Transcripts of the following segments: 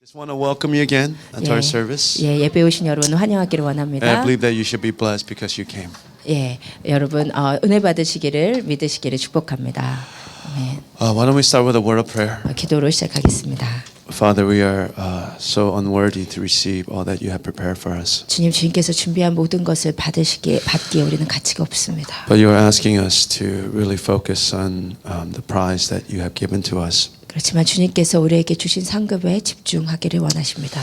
Just want to welcome you again to our service. 예, 예배 오신 여러분 환영하기를 And I 원합니다. believe that you should be blessed because you came. 예, 여러분 은혜 받으시기를 믿으시기를 축복합니다. 아멘. Why don't we start with a word of prayer? 기도로 시작하겠습니다. Father, we are so unworthy to receive all that you have prepared for us. 주님께서 준비한 모든 것을 받기에 우리는 가치가 없습니다. But you are asking us to really focus on the prize that you have given to us. 그렇지만 주님께서 우리에게 주신 상급에 집중하기를 원하십니다.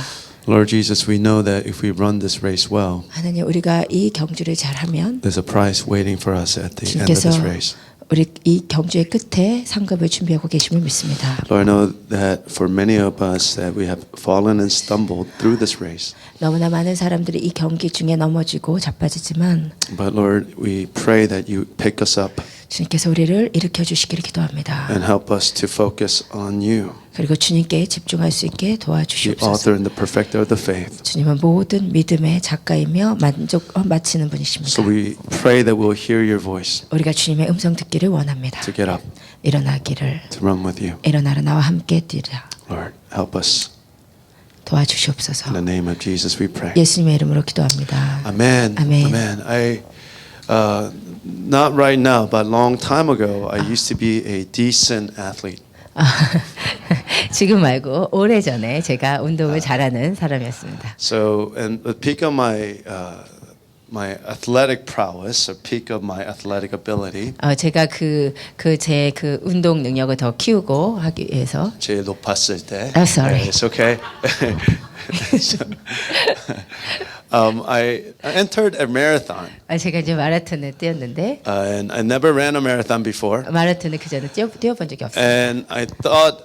Lord Jesus, we know that if we run this race well, 하나님, 우리가 이 경주를 잘하면 there's a prize waiting for us at the end of 주님께서 this race. 우리 이 경주의 끝에 상급을 준비하고 계심을 믿습니다. Lord, I know that for many of us that we have fallen and stumbled through this race. 너무나 많은 사람들이 이 경기 중에 넘어지고 자빠지지만 But Lord, we pray that you pick us up 주님께서 우리를 일으켜 주시기를 기도합니다. and help us to focus on you, 그리고 주님께 집중할 수 있게 the 도와주시옵소서. author and the perfecter of the faith. 주님은 모든 믿음의 작가이며 마치는 분이십니다. So we pray that we'll hear your voice 우리가 주님의 음성 듣기를 원합니다. to get up, 일어나기를, to run with you. 일어나라 나와 함께 뛰라. Lord, help us. 도와주시옵소서. In the name of Jesus we pray. 예수님의 이름으로 기도합니다. Amen. 아멘. Amen. Not right now, but long time ago, I used to be a decent athlete. 지금 말고 오래전에 제가 운동을 잘하는 사람이었습니다. So, and the peak of my athletic prowess, or peak of my athletic ability, 제가 제 운동 능력을 더 키우고 하기 위해서 제일 높았을 때. sorry. It's okay. I entered a marathon, 제가 이제 마라톤을 뛰었는데 and I never ran a marathon before. 마라톤을 그 전에 뛰어본 적이 없어요. And I thought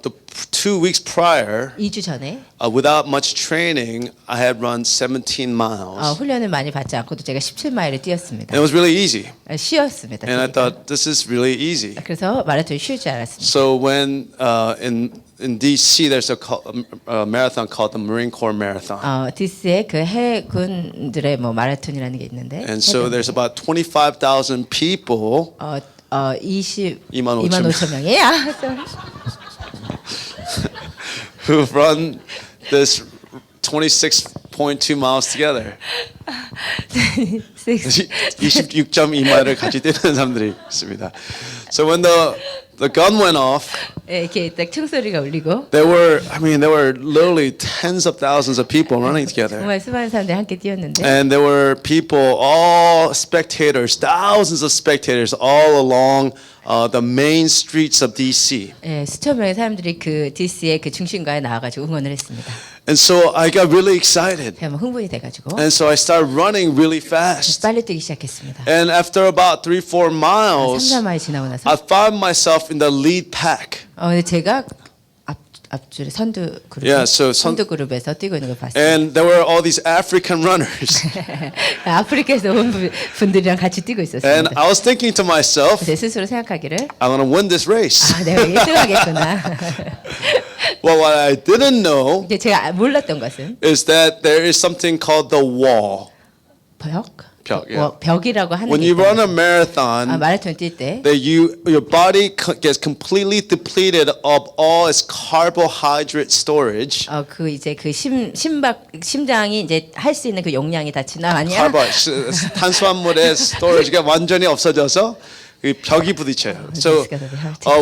the 2 weeks prior, 2주 전에 without much training, I had run 17 miles. 훈련을 많이 받지 않고도 제가 17마일을 뛰었습니다. And it was really easy. 쉬었습니다. And I 뛰니까. thought, this is really easy. 그래서 마라톤이 쉬울 줄 알았습니다. So when in DC, there's a marathon called the Marine Corps Marathon. 디스의 그 해군들의 마라톤이라는 게 있는데. And so there's about 25,000 people 2만 5천 명이 who run this 26.2 miles together. 26.2마일을 같이 뛰는 사람들이 있습니다. So when the gun went off, 이렇게 딱 총소리가 울리고 there were literally tens of thousands of people running together. 정말 수많은 사람들이 함께 뛰었는데 And there were people, all spectators, thousands of spectators all along the main streets of DC. 수천 명의 사람들이 그 디스의 그 중심가에 나와가지고 응원을 했습니다. And so I got really excited. 제가 흥분이 돼가지고 And so I started running really fast. 빨리 뛰기 시작했습니다. And after about 3-4 miles, 3-4마일 지나고 나서 I found myself in the lead pack. 근데 제가 앞줄에 선두 그룹, Yeah, so 선두 그룹에서 뛰고 있는 걸 봤어요. And there were all these African runners. 아프리카에서 온 분들이랑 같이 뛰고 And 있었습니다. I was thinking to myself, 제 스스로 생각하기를 I'm going to win this race. 내가 1등하겠구나. Well, what I didn't know 이제 제가 몰랐던 것은 is that there is something called the wall. 벽, yeah. 벽이라고 하는 When 게 you run a 있어요. marathon, 마라톤 뛸 때 that your body gets completely depleted of all its carbohydrate storage. 심장이 이제 할 수 있는 그 용량이 다 지나가냐? 탄수화물의 storage가 완전히 없어져서 그 벽이 부딪혀요. So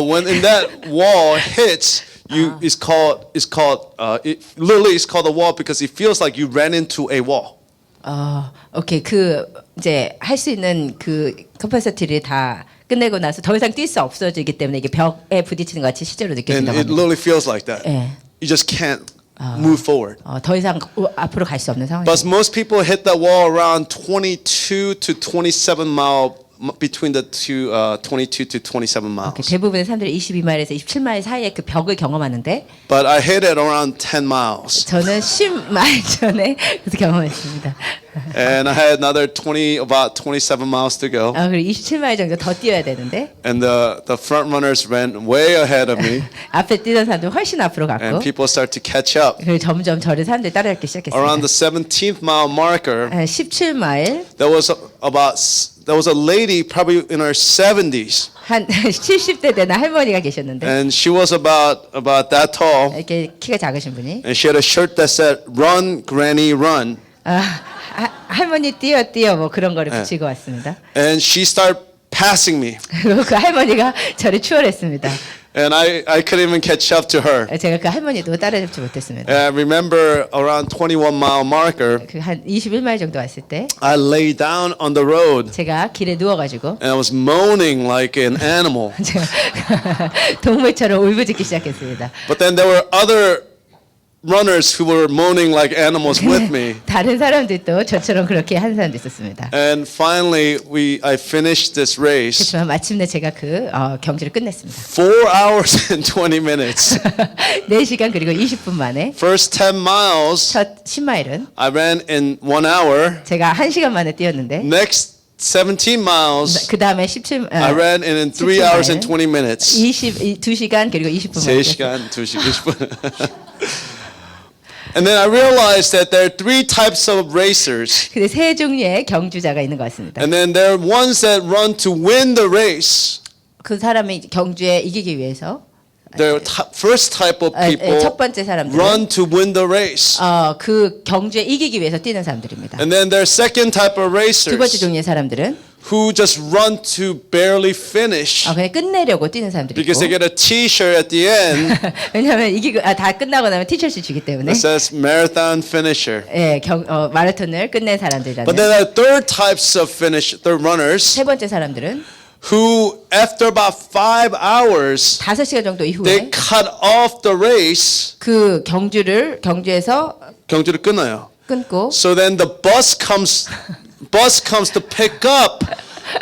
when in that wall hits, it's called it literally is called a wall because it feels like you ran into a wall. 오케이. 이제 할 수 있는 그 캐퍼시티를 다 끝내고 나서 더 이상 뛸 수 없어지기 때문에 이게 벽에 부딪히는 것 같이 실제로 And 느껴진다고 it 합니다. literally feels like that. 예. You just can't move forward. 더 이상 앞으로 갈 수 없는 상황이에요. But most people hit that wall around 22 to 27 mile between the two 22 to 27 miles. 대부분의 사람들이 22마일에서 27마일 사이에 그 벽을 경험하는데 But I hit it around 10 miles. 저는 10마일 전에 그래서 경험했습니다. And I had another about 27 miles to go. 그리고 27마일 정도 더 뛰어야 되는데 And the front runners ran way ahead of me. 앞에 뛰던 사람들 훨씬 앞으로 갔고 And people start to catch up. 그리고 점점 저를 사람들이 따라잡기 시작했습니다. Around the 17th mile marker, 17마일 there was a lady probably in her 70s. 한 70대 되는 할머니가 계셨는데 And she was about that tall. 이렇게 키가 작으신 분이 And she had a shirt that said, "Run, Granny, run." 할머니 뛰어 뭐 그런 거를 붙이고 왔습니다. And she started passing me. 그리고 그 할머니가 저를 추월했습니다. And I couldn't even catch up to her. 제가 그 할머니도 따라잡지 못했습니다. And I remember around 21 mile marker, 그 한 21마일 정도 왔을 때 I lay down on the road 제가 길에 누워가지고 and I was moaning like an animal. 제가 동물처럼 울부짖기 시작했습니다. But then there were other runners who were moaning like animals with me. 다른 사람들도 저처럼 그렇게 한 사람도 있었습니다. And finally, I finished this race. 그렇지만 마침내 제가 그 경주를 끝냈습니다. 4 hours and 20 minutes. 4시간 그리고 20분 만에 First 10 miles, 첫 10마일은 I ran in 1 hour. 제가 1시간 만에 뛰었는데 Next 17 miles, 그 다음에 17 I ran in 3 hours and 20 minutes. 2시간 그리고 20분 만에 3시간, 2시간, 20분. And then I realized that there are 3 types of racers. 근데 세 종류의 경주자가 있는 것 같습니다. And then there are ones that run to win the race. 그 사람이 경주에 이기기 위해서 The first type of people 첫 번째 사람들은 run to win the race. 그 경주에 이기기 위해서 뛰는 사람들입니다. And then there are second type of 두 번째 racers 종류의 사람들은 who just run to barely finish 그냥 끝내려고 뛰는 사람들이 because they 있고 get a T-shirt at the end 왜냐하면 이기고 다 끝나고 나면 티셔츠 주기 때문에 that says marathon finisher. 마라톤을 끝낸 사람들이라는 But then there are third types of third runners 세 번째 사람들은 who, after about 5 hours, 5시간 정도 they 이후에 cut off the race. 그 경주에서 경주를 끊어요. 끊고 So then the bus comes to pick up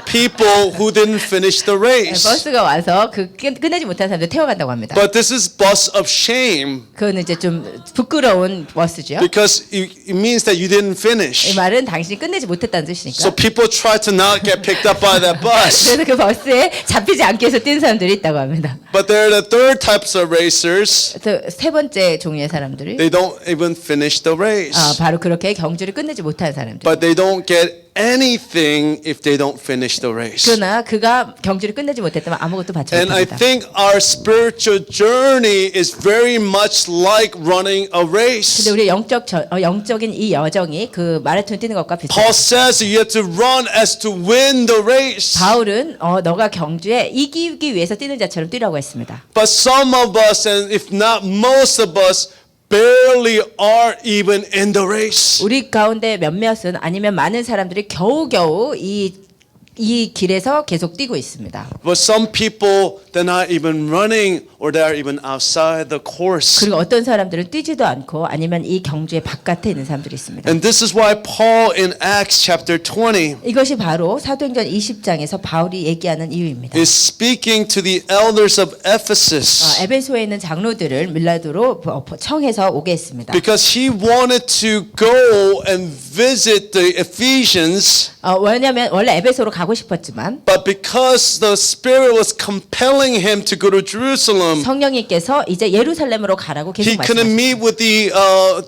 people who didn't finish the race. 버스가 와서 그 끝내지 못한 사람들 태워간다고 합니다. But this is bus of shame 그건 이제 좀 부끄러운 버스죠. because it means that you didn't 이 finish. 말은 당신이 끝내지 못했다는 뜻이니까. So people try to not get picked up by that bus. 그래서 그 버스에 잡히지 않기 위해서 뛴 사람들이 있다고 합니다. But there are the third types of racers. 세 번째 종류의 사람들이 They don't even finish the race. 바로 그렇게 경주를 끝내지 못한 사람들. But they don't get anything if they don't finish the race. 그러나 그가 경주를 끝내지 못했다면 아무것도 받지 And I 못합니다. think our spiritual journey is very much like running a race. 근데 우리 영적인 이 여정이 그 마라톤 뛰는 것과 Paul 비슷해요. says you have to run as to win the race. 바울은 너가 경주에 이기기 위해서 뛰는 자처럼 뛰라고 했습니다. But some of us, and if not most of us, barely are even in the race. 우리 가운데 몇몇은 아니면 많은 사람들이 겨우겨우 이 길에서 계속 뛰고 있습니다. But some people, they're not even running or they're even outside the course. 그리고 어떤 사람들은 뛰지도 않고 아니면 이 경주의 바깥에 있는 사람들이 있습니다. And this is why Paul in Acts chapter 20 이것이 바로 사도행전 20장에서 바울이 얘기하는 이유입니다. is speaking to the elders of Ephesus 에베소에 있는 장로들을 밀라도로 청해서 오게 했습니다. because he wanted to go and visit the Ephesians. 왜냐하면 원래 에베소로 가고 싶었지만 But because the Spirit was compelling him to go to Jerusalem, 성령님께서 이제 예루살렘으로 가라고 계속 he couldn't 말씀하셨어요. meet with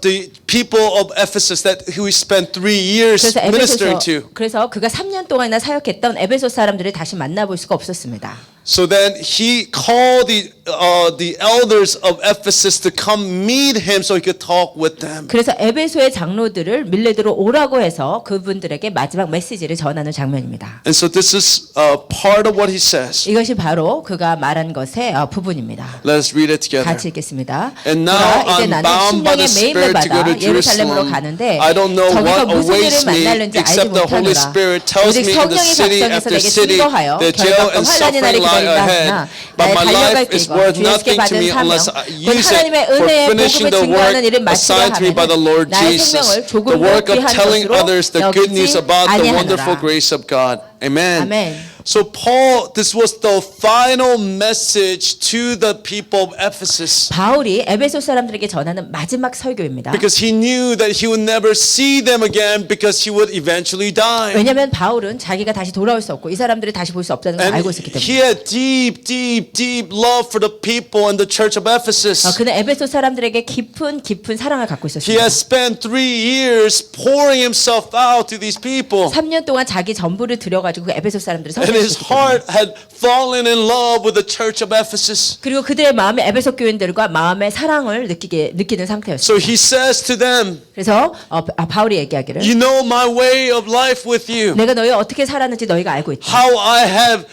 the people of Ephesus that who he spent 3 years 그래서 ministering to. 그래서 그가 3년 동안이나 사역했던 에베소 사람들을 다시 만나볼 수가 없었습니다. So then he called the elders of Ephesus to come meet him so he could talk with them. 그래서 에베소의 장로들을 밀레드로 오라고 해서 그분들에게 마지막 메시지를 전하는 장면입니다. And so this is part of what he says. 이것이 바로 그가 말한 것의 부분입니다. Let us read it together. 같이 읽겠습니다. And now 이제 I'm 나는 bound by the 심령의 메임을 Spirit to go 받아 to 예루살렘으로 Jerusalem. 가는데 I don't know 거기서 what 무슨 일을 awaits me 만날는지 알지 except the Holy 못하노라. Spirit tells 오직 me in the 성령이 city 각성해서 after 내게 city 증거하여 the jail 결박과 and 환란이 나를 suffering lie 기다린다 ahead. 하나 But 나의 my 달려갈 life is 길과 worth 주에게 nothing to 받은 me 사명 unless I 곧 use 하나님의 it for 은혜의 finishing 복음을 the 증거하는 일을 work 마치려 assigned to me by the 하면 Lord 나의 Jesus, 생명을 the 조금도 work of 귀한 telling 것으로 others the good news 여기지 about the wonderful 아니하노라. grace of God. Amen. 아멘. So Paul, this was the final message to the people of Ephesus. 바울이 에베소 사람들에게 전하는 마지막 설교입니다. Because he knew that he would never see them again because he would eventually die. 왜냐하면 바울은 자기가 다시 돌아올 수 없고 이 사람들을 다시 볼 수 없다는 걸 And 알고 있었기 때문에. he had deep, deep, deep love for the people in the church of Ephesus. 그는 에베소 사람들에게 깊은 사랑을 갖고 He 있었습니다. has spent 3 years pouring himself out to these people. 3년 동안 자기 전부를 들여가지고 그 에베소 사람들을 And his 섬겼기 때문에. heart had fallen in love with the church of Ephesus. 그리고 그들의 마음에 에베소 교인들과 마음의 사랑을 느끼는 상태였어요. So he says to them, 그래서 바울이 얘기하기를 you know my way of life with you. 내가 너희 어떻게 살았는지 너희가 알고 있다. How I have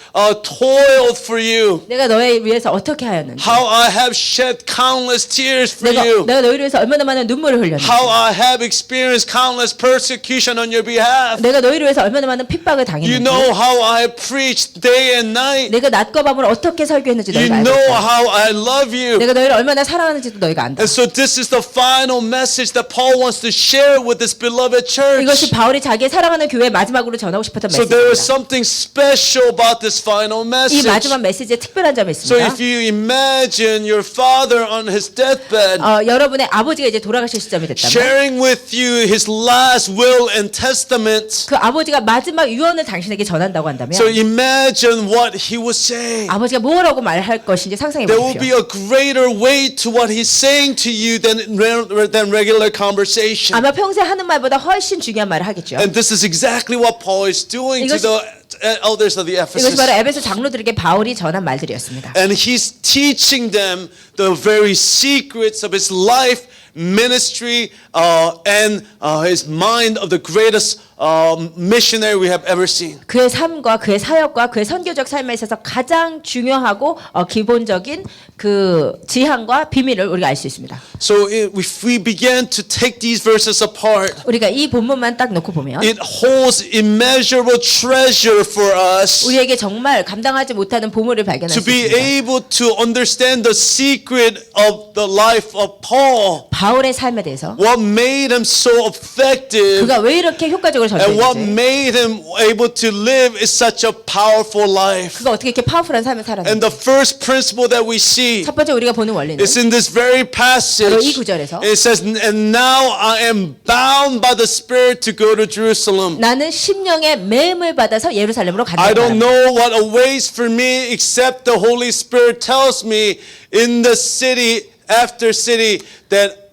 toiled for you. 내가 너희 위해서 어떻게 하였는지. How I have shed countless tears for you. 내가 너희를 위해서 얼마나 많은 눈물을 흘렸는지. How I have experienced countless persecution on your behalf. 내가 너희를 위해서 얼마나 많은 핍박을 You 당했는지. know how I preached day and night. 내가 낮과 밤을 어떻게 설교했는지 You 너희가 알고 know 있다. how I love you. 내가 너희를 얼마나 사랑하는지도 너희가 안다. And so this is the final message that Paul wants to share with this beloved church. 이것이 바울이 자기의 사랑하는 교회에 마지막으로 전하고 싶었던 So there is 메시지입니다. something special about this final 이 message. 마지막 메시지에 특별한 점이 So 있습니다. if you imagine your father on his deathbed 여러분의 아버지가 이제 돌아가실 시점이 됐다면 sharing with you his last will and testament. 그 아버지가 마지막 유언을 당신에게 전한다고 한다면 So imagine what he would say. 아버지가 뭐라고 말할 것인지 상상해 There will be 보십시오. a greater weight to what he's saying to you than regular conversation. 아마 평소에 하는 말보다 훨씬 중요한 말을 하겠죠. And this is exactly what Paul is doing to 이것이- the elders of the 이것이 Ephesus. 바로 에베소 장로들에게 바울이 전한 말들이었습니다. And he's teaching them the very secrets of his life, ministry, and his mind of the greatest missionary we have ever seen. 그의 삶과 그의 사역과 그의 선교적 삶에 있어서 가장 중요하고 기본적인 그 지향과 비밀을 우리가 알 수 있습니다. So if we begin to take these verses apart, 우리가 이 본문만 딱 놓고 보면 it holds immeasurable treasure for us 우리에게 정말 감당하지 못하는 보물을 발견할 to 수 be 있습니다. able to understand the secret of the life of Paul. 바울의 삶에 대해서 What made him so effective 그가 왜 이렇게 효과적으로 and what 전도했는지 made him able to live is such a powerful life. 그가 어떻게 이렇게 파워풀한 삶을 And 살았는지 the first principle that we see 첫 번째 우리가 보는 원리는 is in this very passage. 바로 이 구절에서 It says, and now I am bound by the Spirit to go to Jerusalem. 나는 심령의 매임을 받아서 예루살렘으로 I don't 간다. know what awaits for me except the Holy Spirit tells me in the city after city that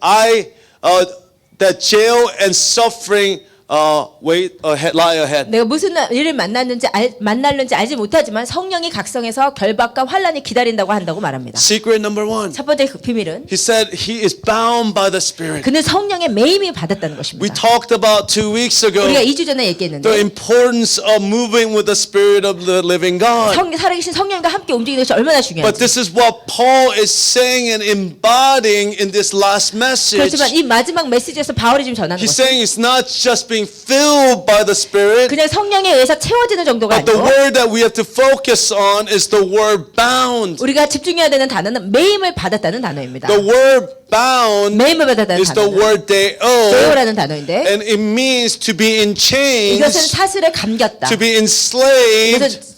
that jail and suffering lie ahead. 내가 무슨 일을 만날는지 알지 못하지만 성령이 각성해서 결박과 환란이 기다린다고 한다고 말합니다. Secret number 1. 첫 번째 그 비밀은 He said he is bound by the Spirit. 그는 성령의 매임이 받았다는 We 것입니다. talked about 2 weeks ago 우리가 2주 전에 the 얘기했는데 importance of moving with the Spirit of the living God. 살아계신 성령과 함께 움직이는 것이 얼마나 But 중요한지. this is what Paul is saying and embodying in this last message. 그렇지만 이 마지막 메시지에서 바울이 지금 전하는 He's 것은 saying it's not just being filled by the Spirit, 그냥 성령에 의해서 채워지는 정도가 but the 아니고 word that we have to focus on is the word bound. 우리가 집중해야 되는 단어는 매임을 받았다는 단어입니다. The word bound 매임을 받았다는 is the 단어는 word deo, 데오라는 단어인데 and it means to be in 이것은 chains, 사슬에 감겼다. to be enslaved, 이것은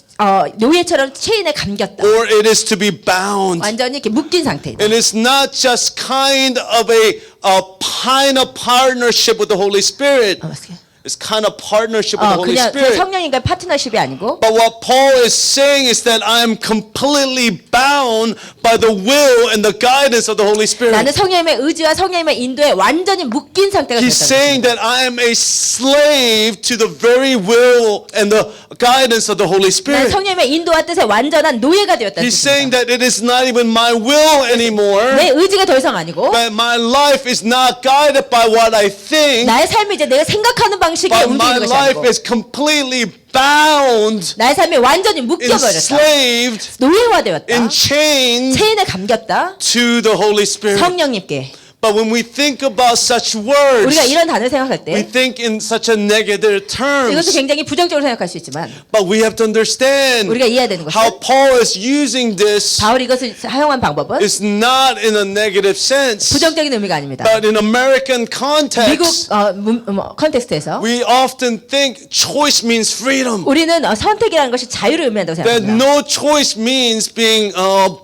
노예처럼 체인에 감겼다. or it is to be bound. 완전히 이렇게 묶인 상태이다. And it's not just kind of a partnership with the Holy Spirit. It's kind of partnership with the Holy 그냥 그 Spirit. 성령인과의 파트너십이 아니고 But what Paul is saying is that I am completely bound by the will and the guidance of the Holy 나는 Spirit. 성령님의 의지와 성령님의 인도에 완전히 묶인 상태가 He's 됐다. saying that I am a slave to the very will and the guidance of the Holy 나는 Spirit. 성령님의 인도와 뜻에 완전한 노예가 되었다는 He's saying 뜻입니다. that it is not even my will anymore. 내 의지가 더 이상 아니고 That my life is not guided by what I think. 나의 삶이 이제 내가 생각하는 방식에 But my 움직이는 것이 life 아니고 is completely bound, 나의 삶이 완전히 묶여버렸다. enslaved, 노예화되었다. enchained 체인에 감겼다. to the Holy Spirit. 성령님께. But when we think about such words, 우리가 이런 단어를 생각할 we 때 think in such a negative 이것을 terms. 굉장히 부정적으로 생각할 수 있지만 But we have to understand 우리가 이해해야 되는 how 것은 Paul is using this 바울이 이것을 사용한 방법은 is not in a negative sense, 부정적인 의미가 아닙니다. but in American 미국 context, 컨텍스트에서 we often think choice means freedom. 우리는 선택이라는 것이 자유를 의미한다고 That 생각합니다. no choice means being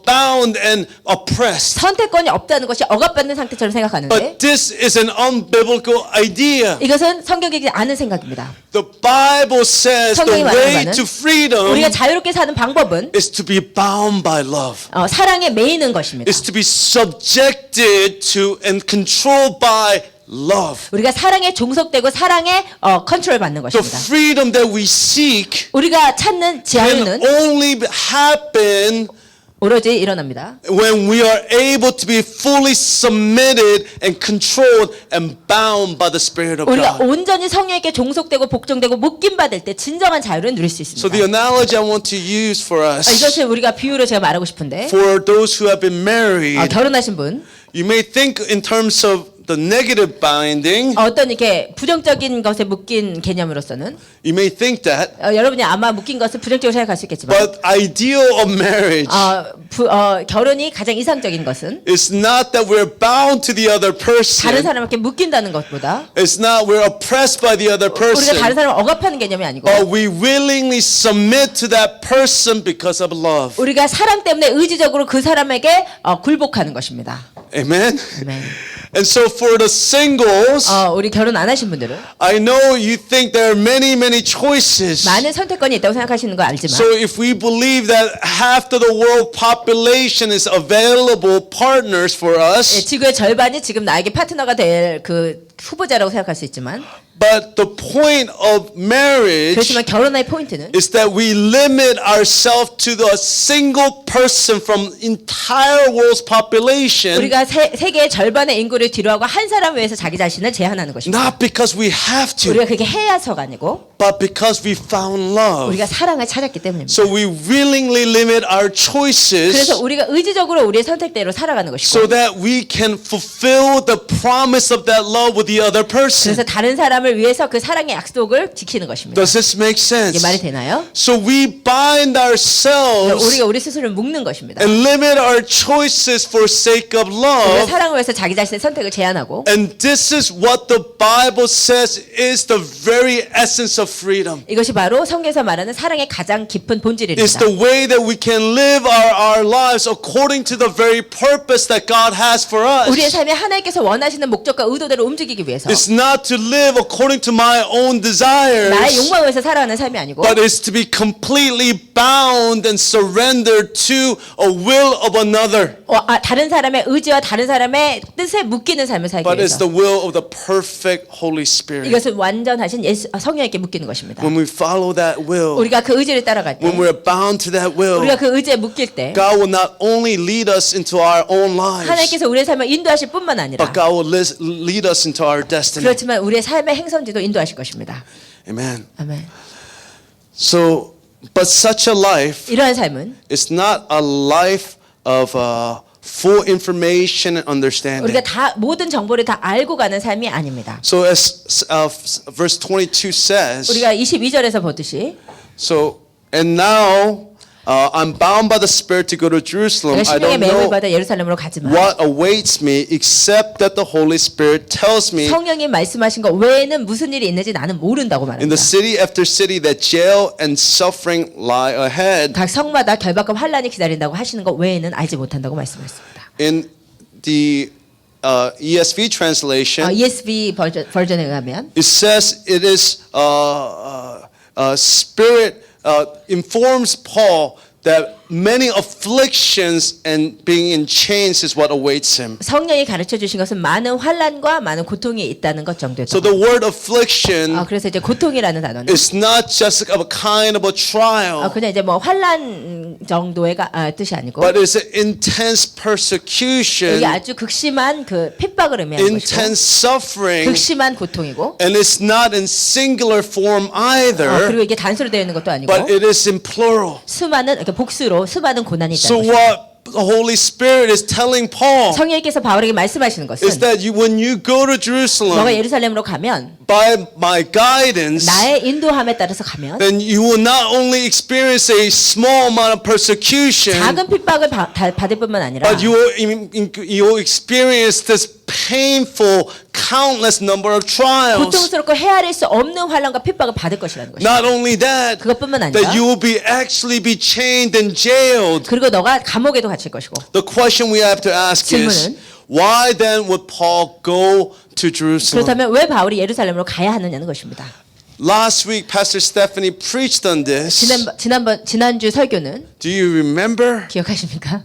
bound and oppressed. 선택권이 없다는 것이 억압받는 상태처럼 생각하는데 But this is an unbiblical idea. 이것은 성경적이지 않은 생각입니다. The Bible says the 성경이 말하는 way 바는 to freedom 우리가 자유롭게 사는 방법은 is to be bound by love. 사랑에 매이는 것입니다. Is to be subjected to and controlled by love. 우리가 사랑에 종속되고 사랑에 컨트롤 받는 The 것입니다. freedom that we seek 우리가 찾는 can 자유는 only happen 오로지 일어납니다. when we are able to be fully submitted and controlled and bound by the Spirit of 우리가 God. 온전히 성령에게 종속되고 복종되고 묶임 받을 때 진정한 자유를 누릴 수 So the 있습니다. analogy I want to use for us, 이것을 우리가 비유로 제가 말하고 싶은데 for those who have been married, 결혼하신 분 you may think in terms of the negative binding. 어떤 이렇게 부정적인 것에 묶인 개념으로서는 You may think that, 여러분이 아마 묶인 것을 부정적으로 생각할 수 있겠지만 but ideal of marriage 결혼이 가장 이상적인 것은 is not that we're bound to the other 다른 person. 사람에게 묶인다는 것보다 It's not we're oppressed by the other 우리가 person. 다른 사람을 억압하는 개념이 아니고 But we willingly submit to that person because of love. 우리가 사랑 때문에 의지적으로 그 사람에게 굴복하는 것입니다. Amen? 아멘. And so for the singles, 우리 결혼 안 하신 분들은 I know you think there are many choices. 많은 선택권이 있다고 생각하시는 거 알지만 So if we believe that half of the world population is available partners for us, 지구의 절반이 지금 나에게 파트너가 될 그 후보자라고 생각할 수 있지만 but the point of marriage 그렇지만 결혼의 포인트는 is that we limit ourselves to the single person from entire world's population, 우리가 세계의 절반의 인구를 뒤로하고 한 사람 외에서 자기 자신을 제한하는 것입니다. not because we have to, 우리가 그렇게 해야서가 아니고 but because we found love. 우리가 사랑을 찾았기 때문입니다. So we willingly limit our choices 그래서 우리가 의지적으로 우리의 선택대로 살아가는 so 것이고 that we can fulfill the promise of that love with the other person. 그래서 다른 사람을 위해서 그 사랑의 약속을 지키는 것입니다. Does this make sense? 이게 말이 되나요? So we bind ourselves 우리가 우리 스스로를 묶는 것입니다. and limit our choices for sake of 우리가 love. 사랑을 위해서 자기 자신의 선택을 제한하고 And this is what the Bible says is the very essence of freedom. 이것이 바로 성경에서 말하는 사랑의 가장 깊은 It's 본질입니다. the way that we can live our lives according to the very purpose that God has for 우리의 us. 삶에 하나님께서 원하시는 목적과 의도대로 움직이기 위해서 It's not to live according to my own 나의 desires, 욕망을 위해서 살아가는 삶이 아니고 but it's to be completely bound and surrendered to a will of another. 다른 사람의 의지와 다른 사람의 뜻에 묶이는 삶을 살기 But it's 위해서 the will of the perfect Holy Spirit. 이것은 완전하신 성령에게 묶이는 것입니다. When we follow that will, 우리가 그 의지를 따라갈 때 when we're bound to that will, 우리가 그 의지에 묶일 때 God will not only lead us into our own lives, 하나님께서 우리의 삶을 인도하실 뿐만 아니라 but God will lead us into our destiny. 그렇지만 우리의 삶의 행선지도 인도하실 것입니다. Amen. 아멘. So, but such a life 이러한 삶은 is not a life of full information and understanding. 우리가 다 모든 정보를 다 알고 가는 삶이 아닙니다. So as verse 22 says, 우리가 22절에서 보듯이 so and now I'm bound by the Spirit to go to Jerusalem. 내가 I 심령의 don't 매임을 know 받아 예루살렘으로 가지만 what awaits me except that the Holy Spirit tells me 성령이 말씀하신 것 외에는 무슨 일이 있는지 나는 모른다고 in the 말합니다. city after city that jail and suffering lie ahead. 각 성마다 결박과 환란이 기다린다고 하시는 것 외에는 알지 못한다고 말씀하셨습니다. In the ESV translation, ESV 버전에 의하면 it says it is Spirit informs Paul that many afflictions and being in chains is what awaits him. 성령이 가르쳐 주신 것은 많은 환란과 많은 고통이 있다는 것 So 정도였던 the 거예요. word affliction 그래서 이제 고통이라는 단어는 is not just a kind of a trial, 그냥 이제 뭐 환란 정도의 뜻이 아니고 but it's an intense persecution, 이게 아주 극심한 그 핍박을 의미하는 것이고 intense suffering, 극심한 고통이고 and it's not in singular form either, 그리고 이게 단수로 되어 있는 것도 아니고 but it is in plural. 수많은 이렇게 복수로 수많은 고난이 So 있다는 것이죠. what the Holy Spirit is telling Paul 성령께서 바울에게 말씀하시는 is 것은 that when you go to 너가 Jerusalem 예루살렘으로 가면 by my guidance, 나의 인도함에 따라서 가면 then you will not only experience a small amount of persecution, 작은 핍박을 받을 뿐만 아니라 but you will experience this painful, countless number of trials. 고통스럽고 헤아릴 수 없는 환난과 핍박을 받을 것이라는 것이죠. Not only that, 그것뿐만 아니라 that you will be actually be chained and jailed. 그리고 너가 감옥에도 갇힐 것이고. The question we have to ask is, 질문은 why then would Paul go to Jerusalem? 그렇다면 왜 바울이 예루살렘으로 가야 하느냐는 것입니다. Last week, Pastor Stephanie preached on this. 지난주 설교는 Do you remember? 기억하십니까?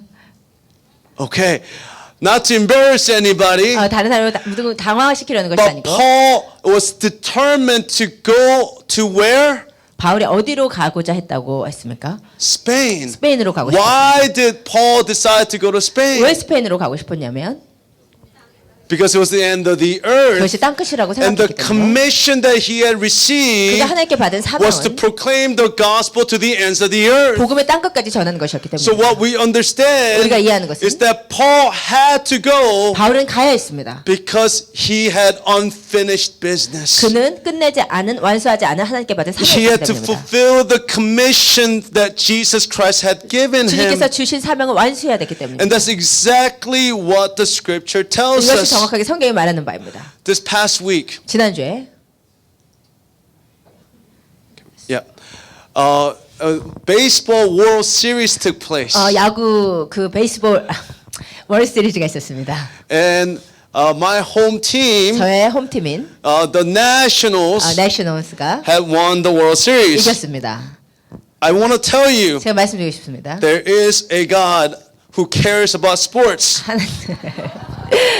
Okay. Not to embarrass anybody, 다른 사람을 누구 당황시키려는 것이 but 아니고 Paul was determined to go to where? 바울이 어디로 가고자 했다고 했습니까? Spain. 스페인으로 가고 싶었습니다. Why did Paul decide to go to Spain? 왜 스페인으로 가고 싶었냐면 Because it was the end of the earth. 그것이 땅끝이라고 And the 생각했기 때문에 commission that he had received 그가 하나님께 받은 was to 사명은 proclaim the gospel to the ends of the earth. 복음의 땅끝까지 전하는 것이었기 So 때문에 what we understand 우리가 이해하는 것은 is that Paul had to go 바울은 가야 했습니다. because he had unfinished business. 그는 끝내지 않은 완수하지 않은 하나님께 받은 He had 사명이었기 to 때문입니다. fulfill the commission that Jesus Christ had given him. 주님께서 주신 사명을 완수해야 됐기 때문입니다. And that's exactly what the scripture tells 이것이 us. 정확하게 성경이 말하는 바입니다. This past week, 지난주에 baseball World Series took place. 야구 그 베이스볼 월드 시리즈가 있었습니다. And my home team, 저의 홈팀인 the Nationals, 내셔널스가 had won the World Series. 이겼습니다. I want to tell you, 제가 말씀드리고 싶습니다. there is a God who cares about sports.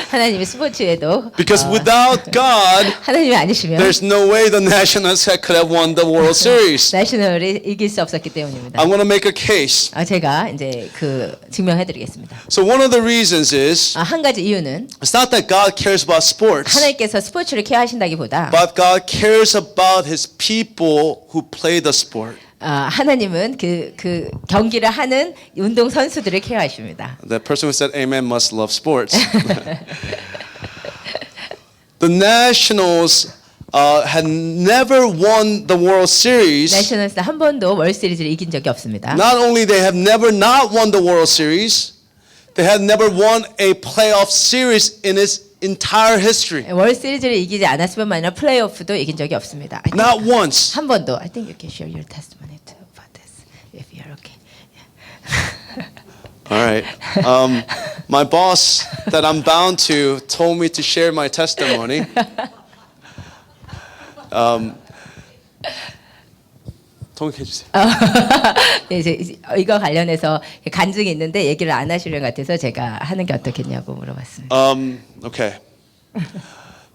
하나님이 스포츠에도 Because without God, 하나님이 아니시면 there's no way the Nationals could have won the World Series. 내셔널이 이길 수 없었기 때문입니다. I want to make a case. 제가 이제 그 증명해드리겠습니다. So one of the reasons is, 한 가지 이유는 it's not that God cares about sports, 하나님께서 스포츠를 케어하신다기보다 but God cares about His people who play the sport. 하나님은 그 경기를 하는 운동 선수들을 케어하십니다. The person who said amen must love sports. The Nationals had never won the World Series. 내셔널스 한 번도 월드 시리즈를 이긴 적이 없습니다. Not only they have never not won the World Series, they have never won a playoff series in its entire history. 월드 시리즈를 이기지 않았을 뿐만 아니라 플레이오프도 이긴 적이 없습니다. Not once. 한 번도. I think you can share your testimony too about this if you're okay. All right. My boss that I'm bound to told me to share my testimony. 통역해 주세요. 이제 이거 관련해서 간증이 있는데 얘기를 안 하시는 것 같아서 제가 하는 게 어떻겠냐고 물어봤습니다. Okay.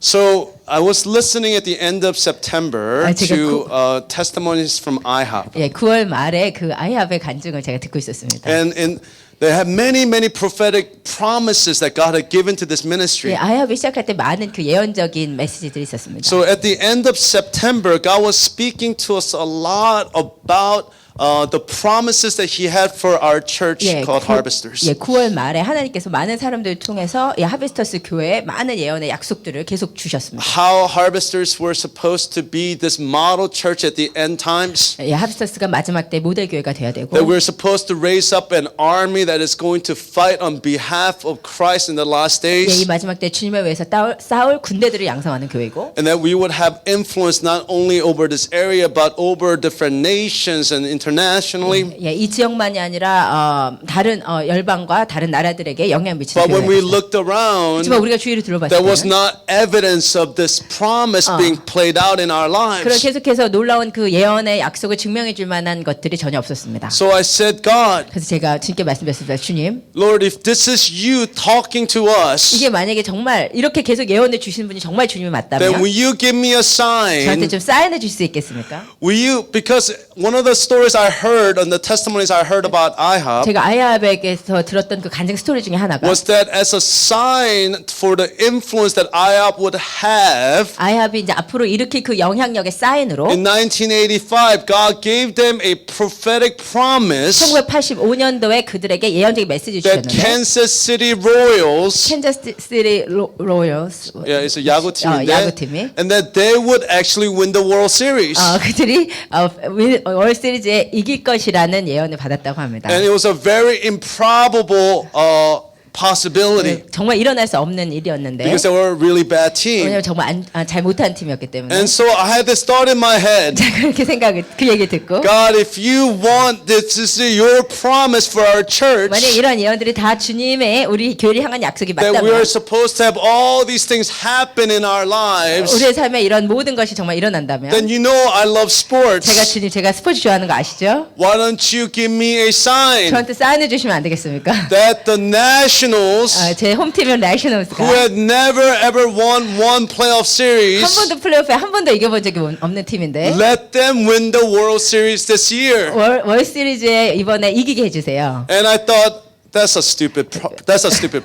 So I was listening at the end of September to testimonies from IHOP. 9월 말에 그 아이합의 간증을 제가 듣고 있었습니다. And they have many prophetic promises that God had given to this ministry. 아이합이 시작할 때 많은 그 예언적인 메시지들이 있었습니다. So at the end of September, God was speaking to us a lot about the promises that He had for our church called Harvesters. 9월 말에 하나님께서 많은 사람들을 통해서 하베스터스 교회에 많은 예언의 약속들을 계속 주셨습니다. How Harvesters were supposed to be this model church at the end times. 하베스터스가 마지막 때 모델 교회가 돼야 되고 That we're supposed to raise up an army that is going to fight on behalf of Christ in the last 이 days. 마지막 때 주님을 위해서 싸울 군대들을 양성하는 교회고 And that we would have influence not only over this area but over different nations and internationally. 이 지역만이 아니라 다른 열방과 다른 나라들에게 영향 미치는 But when we 교회입니다. looked around, 하지만 우리가 주위를 둘러봤을 there was 때는 not evidence of this promise being played out in our 그런 lives. 계속해서 놀라운 그 예언의 약속을 증명해 줄 만한 것들이 전혀 없었습니다. So I said, God, 그래서 제가 주님께 말씀드렸습니다. 주님, Lord, if this is you talking to us, 이게 만약에 정말 이렇게 계속 예언을 주시는 분이 정말 주님이 then 맞다면 will you give me a 저한테 sign? 좀 사인해 줄 수 있겠습니까? Will you, because one of the stories stories I heard and the testimonies I heard about IHOP 제가 아이합에게서 들었던 그 간증 스토리 중에 하나가 was that as a sign for the influence that IHOP would have 아이합이 이제 앞으로 일으킬 그 영향력의 사인으로 in 1985, God gave them a prophetic promise 1985년도에 그들에게 예언적인 메시지 that 주셨는데 Kansas City Royals, 캔자스 시티 로열스 yeah, it's a 야구팀인데, 야구팀이 and that they would actually win the World Series. 그들이 월드 시리즈에 이길 것이라는 예언을 받았다고 합니다. And it was a very improbable possibility 정말 일어날 수 없는 일이었는데 because they were a really bad team. 왜냐면 정말 잘 못한 팀이었기 때문에 And so I had this thought in my head. 제가 그렇게 그 얘기 듣고 God, if you want this is your promise for our church, 만약 이런 예언들이 다 주님의 우리 교회를 향한 약속이 that we 맞다면 are supposed to have all these things happen in our lives, 우리의 삶에 이런 모든 것이 정말 일어난다면 then you know I love sports. 주님 제가 스포츠 좋아하는 거 아시죠? Why don't you give me a sign 저한테 사인해 주시면 안 되겠습니까? that the Nationals, 제 홈팀인 who 내셔널스가 had never ever won one playoff 한 series, 번도 플레이오프에 한 번도 이겨본 적이 없는 팀인데 let them win the World Series this year. 월 시리즈에 이번에 이기게 해주세요. And I thought that's a stupid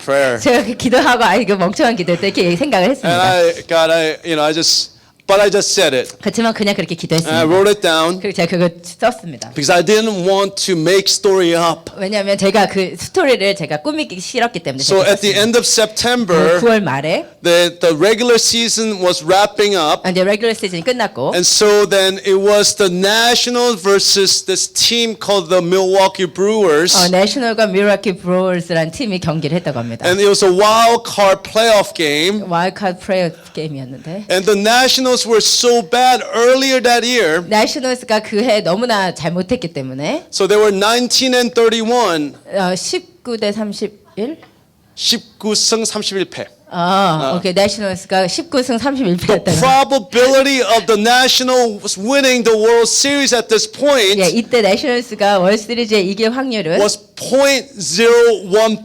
prayer. 제가 그 기도하고 이거 멍청한 기도했다 이렇게 생각을 And 했습니다. God, but I just said it. 그렇지만 그냥 그렇게 And I 기도했습니다. wrote it down 그리고 제가 그거 썼습니다. because I didn't want to make story up. 왜냐하면 제가 그 스토리를 제가 꾸미기 싫었기 때문에 So 제가 at the 썼습니다. end of September, 9월 말에 the regular season was wrapping up. 이제 레귤러 시즌이 끝났고 And so then it was the Nationals versus this team called the Milwaukee Brewers. 내셔널과 미러키 브루어스라는 팀이 경기를 했다고 합니다. And it was a wild card playoff game. 와일드카드 플레이오프 게임이었는데 And the Nationals were so bad earlier that year. 내셔널스가 그 해 너무나 잘못했기 때문에 So they were 19-31, 19대 31? 19승 31패. 오케이. 내셔널스가 19승 31패였다는. Probability of the Nationals winning the World Series at this point 예, 이때 내셔널스가 월드 시리즈에 이길 확률은 was 0.01%.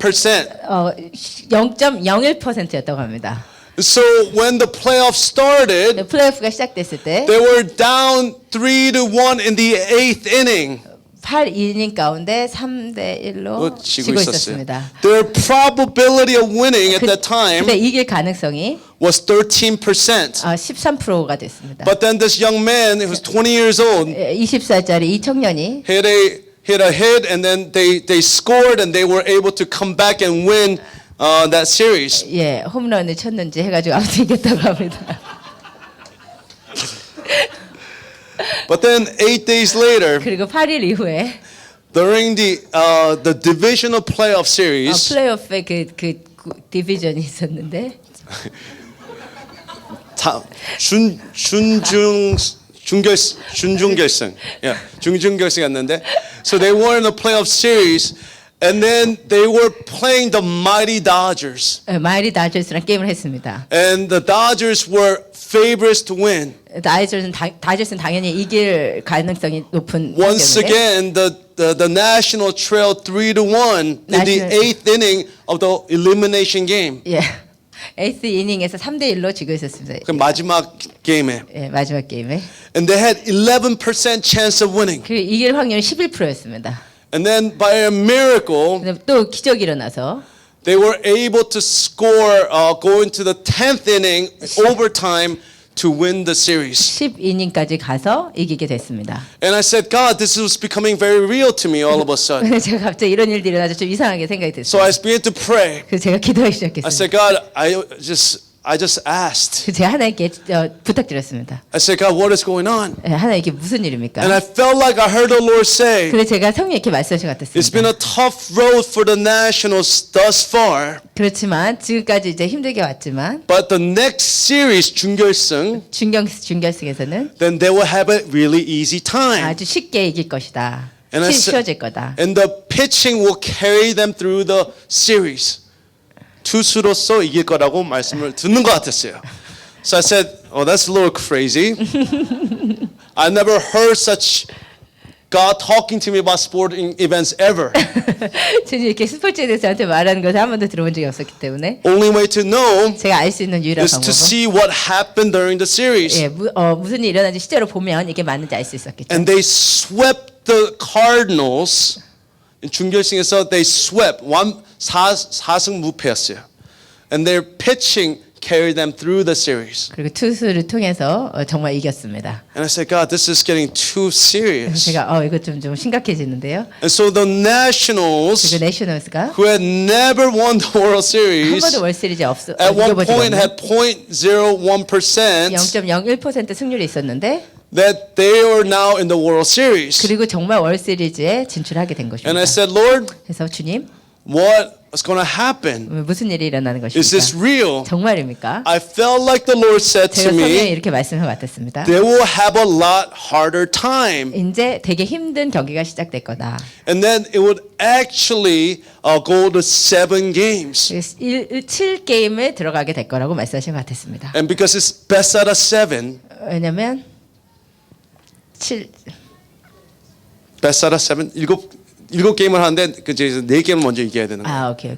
0.01%였다고 합니다. So when the playoffs started, 플레이오프가 시작됐을 때 they were down 3-1 in the 8th inning. 8이닝 가운데 3대 1로 지고 지고 있었어요. 있었습니다. Their probability of winning at that time 근데 이길 가능성이 was 13%. 13%가 됐습니다. But then this young man, who was 20 years old, 20살짜리 이 청년이 hit a hit, and then they scored, and they were able to come back and win that series. 예, 홈런을 쳤는지 해가지고 아무튼 이겼다고 합니다. But then 8 days later, 그리고 8일 이후에 during the divisional playoff series, 플레이오프에 그 디비전이 있었는데 준중결승, yeah, 준중결승이었는데, so they were in the playoff series, and then they were playing the mighty Dodgers, 마이리 다저스랑 게임을 했습니다. and the Dodgers were favorites to win. 다저스는 당연히 이길 가능성이 높은 Once 상대인데 again, the National trailed 3-1 in the National- 8th inning of the elimination game. 예, 에이스 이닝에서 3대 1로 지고 있었습니다. 그 마지막 게임에. 예, 마지막 게임에 And they had 11% chance of winning. 그 이길 확률이 11%였습니다. And then by a miracle, 또 기적이 일어나서 they were able to score going to the 10th inning overtime to win the series. 10이닝까지 가서 이기게 됐습니다. And I said, God, this was becoming very real to me all of a sudden. 제가 갑자기 이런 일들이 일어나서 좀 이상하게 생각이 So 됐어요. I began to pray. 그래서 제가 기도하기 I 시작했어요. said, God, I just asked. 제가 하나님께 부탁드렸습니다. I said, God, what is going on? 예, 하나님께 무슨 일입니까? And I felt like I heard the Lord say, 그래서 제가 성령님께 말씀하신 것 it's been 같았습니다. a tough road for the Nationals thus far, 그렇지만 지금까지 이제 힘들게 왔지만 but the next series, 준결승, 준결승에서는 then they will have a really easy time. 아주 쉽게 이길 것이다. And I said- 쉬워질 거다. And the pitching will carry them through the series. 투수로서 이길 거라고 말씀을 듣는 것 같았어요. So I said, oh, that's a little crazy. I never heard such God talking to me about sporting events ever. 저는 이렇게 스포츠에 대해서 저한테 말하는 것을 한 번도 들어본 적이 없었기 때문에 Only way to know 제가 알 수 있는 유일한 is to 방법은 see what happened during the series. 예, 무슨 일이 일어나는지 실제로 보면 이게 맞는지 알 수 있었겠죠. And they swept the Cardinals in 준결승에서 they swept 4승 무패였어요. And their pitching carried them through the series. 그리고 투수를 통해서 정말 이겼습니다. And I said, God, this is getting too 그래서 serious. 제가 이거 좀 심각해지는데요. And so the Nationals, 그리고 내셔널스가 who had never won the World 한 Series, 번도 월시리즈 at one 이겨보지 point 않는 had 0.01% 0.01% 승률이 있었는데 that they are now in the World Series. 그리고 정말 월시리즈에 진출하게 된 And I 것입니다. said, Lord, 그래서 주님 what is going to happen? 무슨 일이 일어나는 Is this 것입니까? real? 정말입니까? I felt like the Lord said 제가 to 성경에 me, 이렇게 말씀을 맡았습니다. they will have a lot harder time. 이제 되게 힘든 경기가 시작될 거다. And then it would actually go to 7 games. 7게임에 들어가게 될 거라고 말씀하신 것 같았습니다. And because it's best out of 7, 왜냐면 7 best out of 7, 일곱 게임을 하는데 그제 4게임을 먼저 이겨야 되는 거예요. 오케이.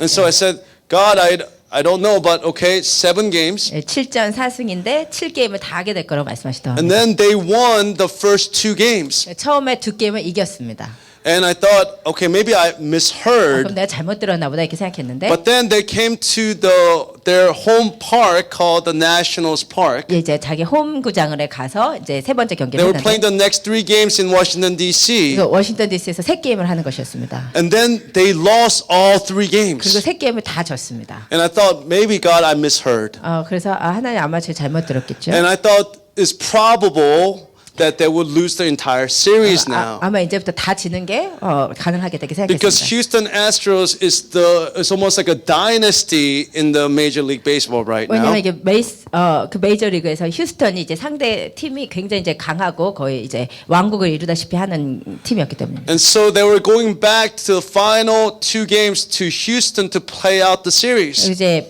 And so I said, God, I don't know, but okay, 7 games. 7전 4승인데 7게임을 다 하게 될 거라고 말씀하시더라고요. And then they won the first 2 games. 처음에 2게임을 이겼습니다. And I thought, okay, maybe I misheard. 그럼 내가 잘못 들었나 보다 이렇게 생각했는데 But then they came to their home park called the Nationals Park. 이제 자기 홈구장을 가서 이제 세 번째 경기를 They were playing 했는데 the next 3 games in Washington D.C. 그래서 워싱턴 DC에서 3게임을 하는 것이었습니다. And then they lost all 3 그리고 games. 3게임을 다 졌습니다. And I thought maybe God I misheard. 그래서 하나님 아마 제가 잘못 들었겠죠. And I thought it's probable that they would lose the entire series now. 아마 이제부터 다 지는 게 가능하게 되게 Because 생각했습니다. Houston Astros is almost like a dynasty in the Major League Baseball right now. 왜냐면 이게 그 메이저리그에서 휴스턴이 이제 상대 팀이 굉장히 이제 강하고 거의 이제 왕국을 이루다시피 하는 팀이었기 때문입니다. And so they were going back to the final 2 games to Houston to play out the series. 이제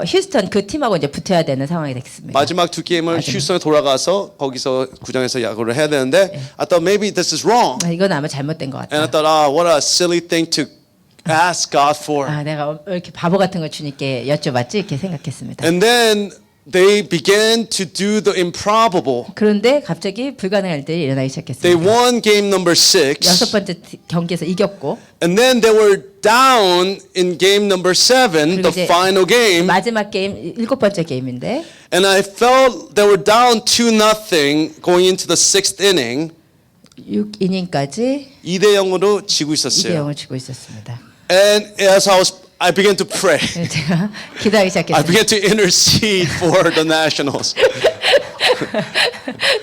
휴스턴 그 팀하고 이제 붙어야 되는 상황이 됐습니다. 마지막 2 게임을 휴스턴에 돌아가서 거기서 구장에서 야구를 해야 되는데 I thought maybe this is wrong. 이건 아마 잘못된 것 And I 같다. thought, what a silly thing to ask God for. 내가 왜 이렇게 바보 같은 걸 주님께 여쭤봤지 이렇게 생각했습니다. And then they began to do the improbable. 그런데 갑자기 불가능할 일들이 일어나기 They 시작했습니다. won game number 6. 6번째 경기에서 이겼고 And then they were down in game number 7, 그리고 the 이제 final game. 마지막 게임 7번째 게임인데 And I felt they were down 2-0 going into the 6th inning. 6이닝까지 2대0으로 지고 있었어요. 2대0을 주고 있었습니다. And as I began to pray. 제가 기도하기 I 시작했습니다. began to intercede for the Nationals.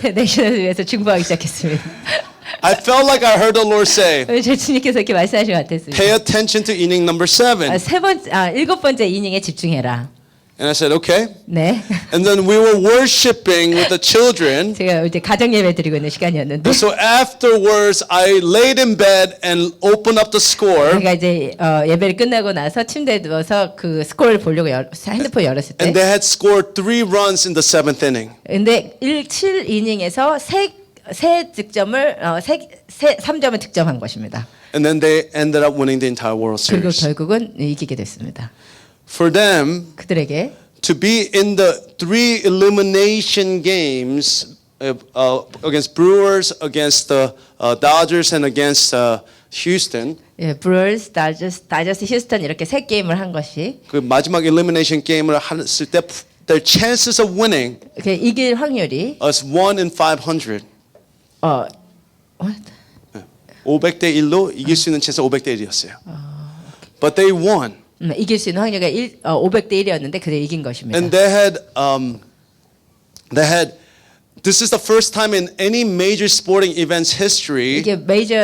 내셔널을 위해서 중보하기 시작했습니다. I felt like I heard the Lord say, 제 주님께서 이렇게 말씀하신 것 같았습니다. pay attention to inning number 7. 7번째 이닝에 집중해라. And I said, okay. 네. And then we were worshiping with the children. 제가 이제 가정 예배 드리고 있는 시간이었는데 And so afterwards, I laid in bed and opened up the score. 제가 이제 예배를 끝나고 나서 침대에 누워서 그 스코어를 보려고 핸드폰 열었을 때 And they had scored 3 runs in the 7th inning. 근데 7이닝에서 세 득점을 3점을 득점한 것입니다. And then they ended up winning the entire World 그리고 Series. 결국은 이기게 됐습니다. For them 그들에게 to be in the 3 elimination games against Brewers, against the Dodgers, and against Houston. 브루어스, 다저스, 휴스턴 이렇게 세 게임을 한 것이 그 마지막 elimination 게임을 했을 때 their chances of winning 이길 확률이 was 1 in 500. what? 500대 1로 이길 수 있는 찬스 500대 1이었어요. But they won. 이길 수 있는 확률이 500대 1이었는데 그들 이긴 것입니다. And they had this is the first time in any major sporting events history. 이게 메이저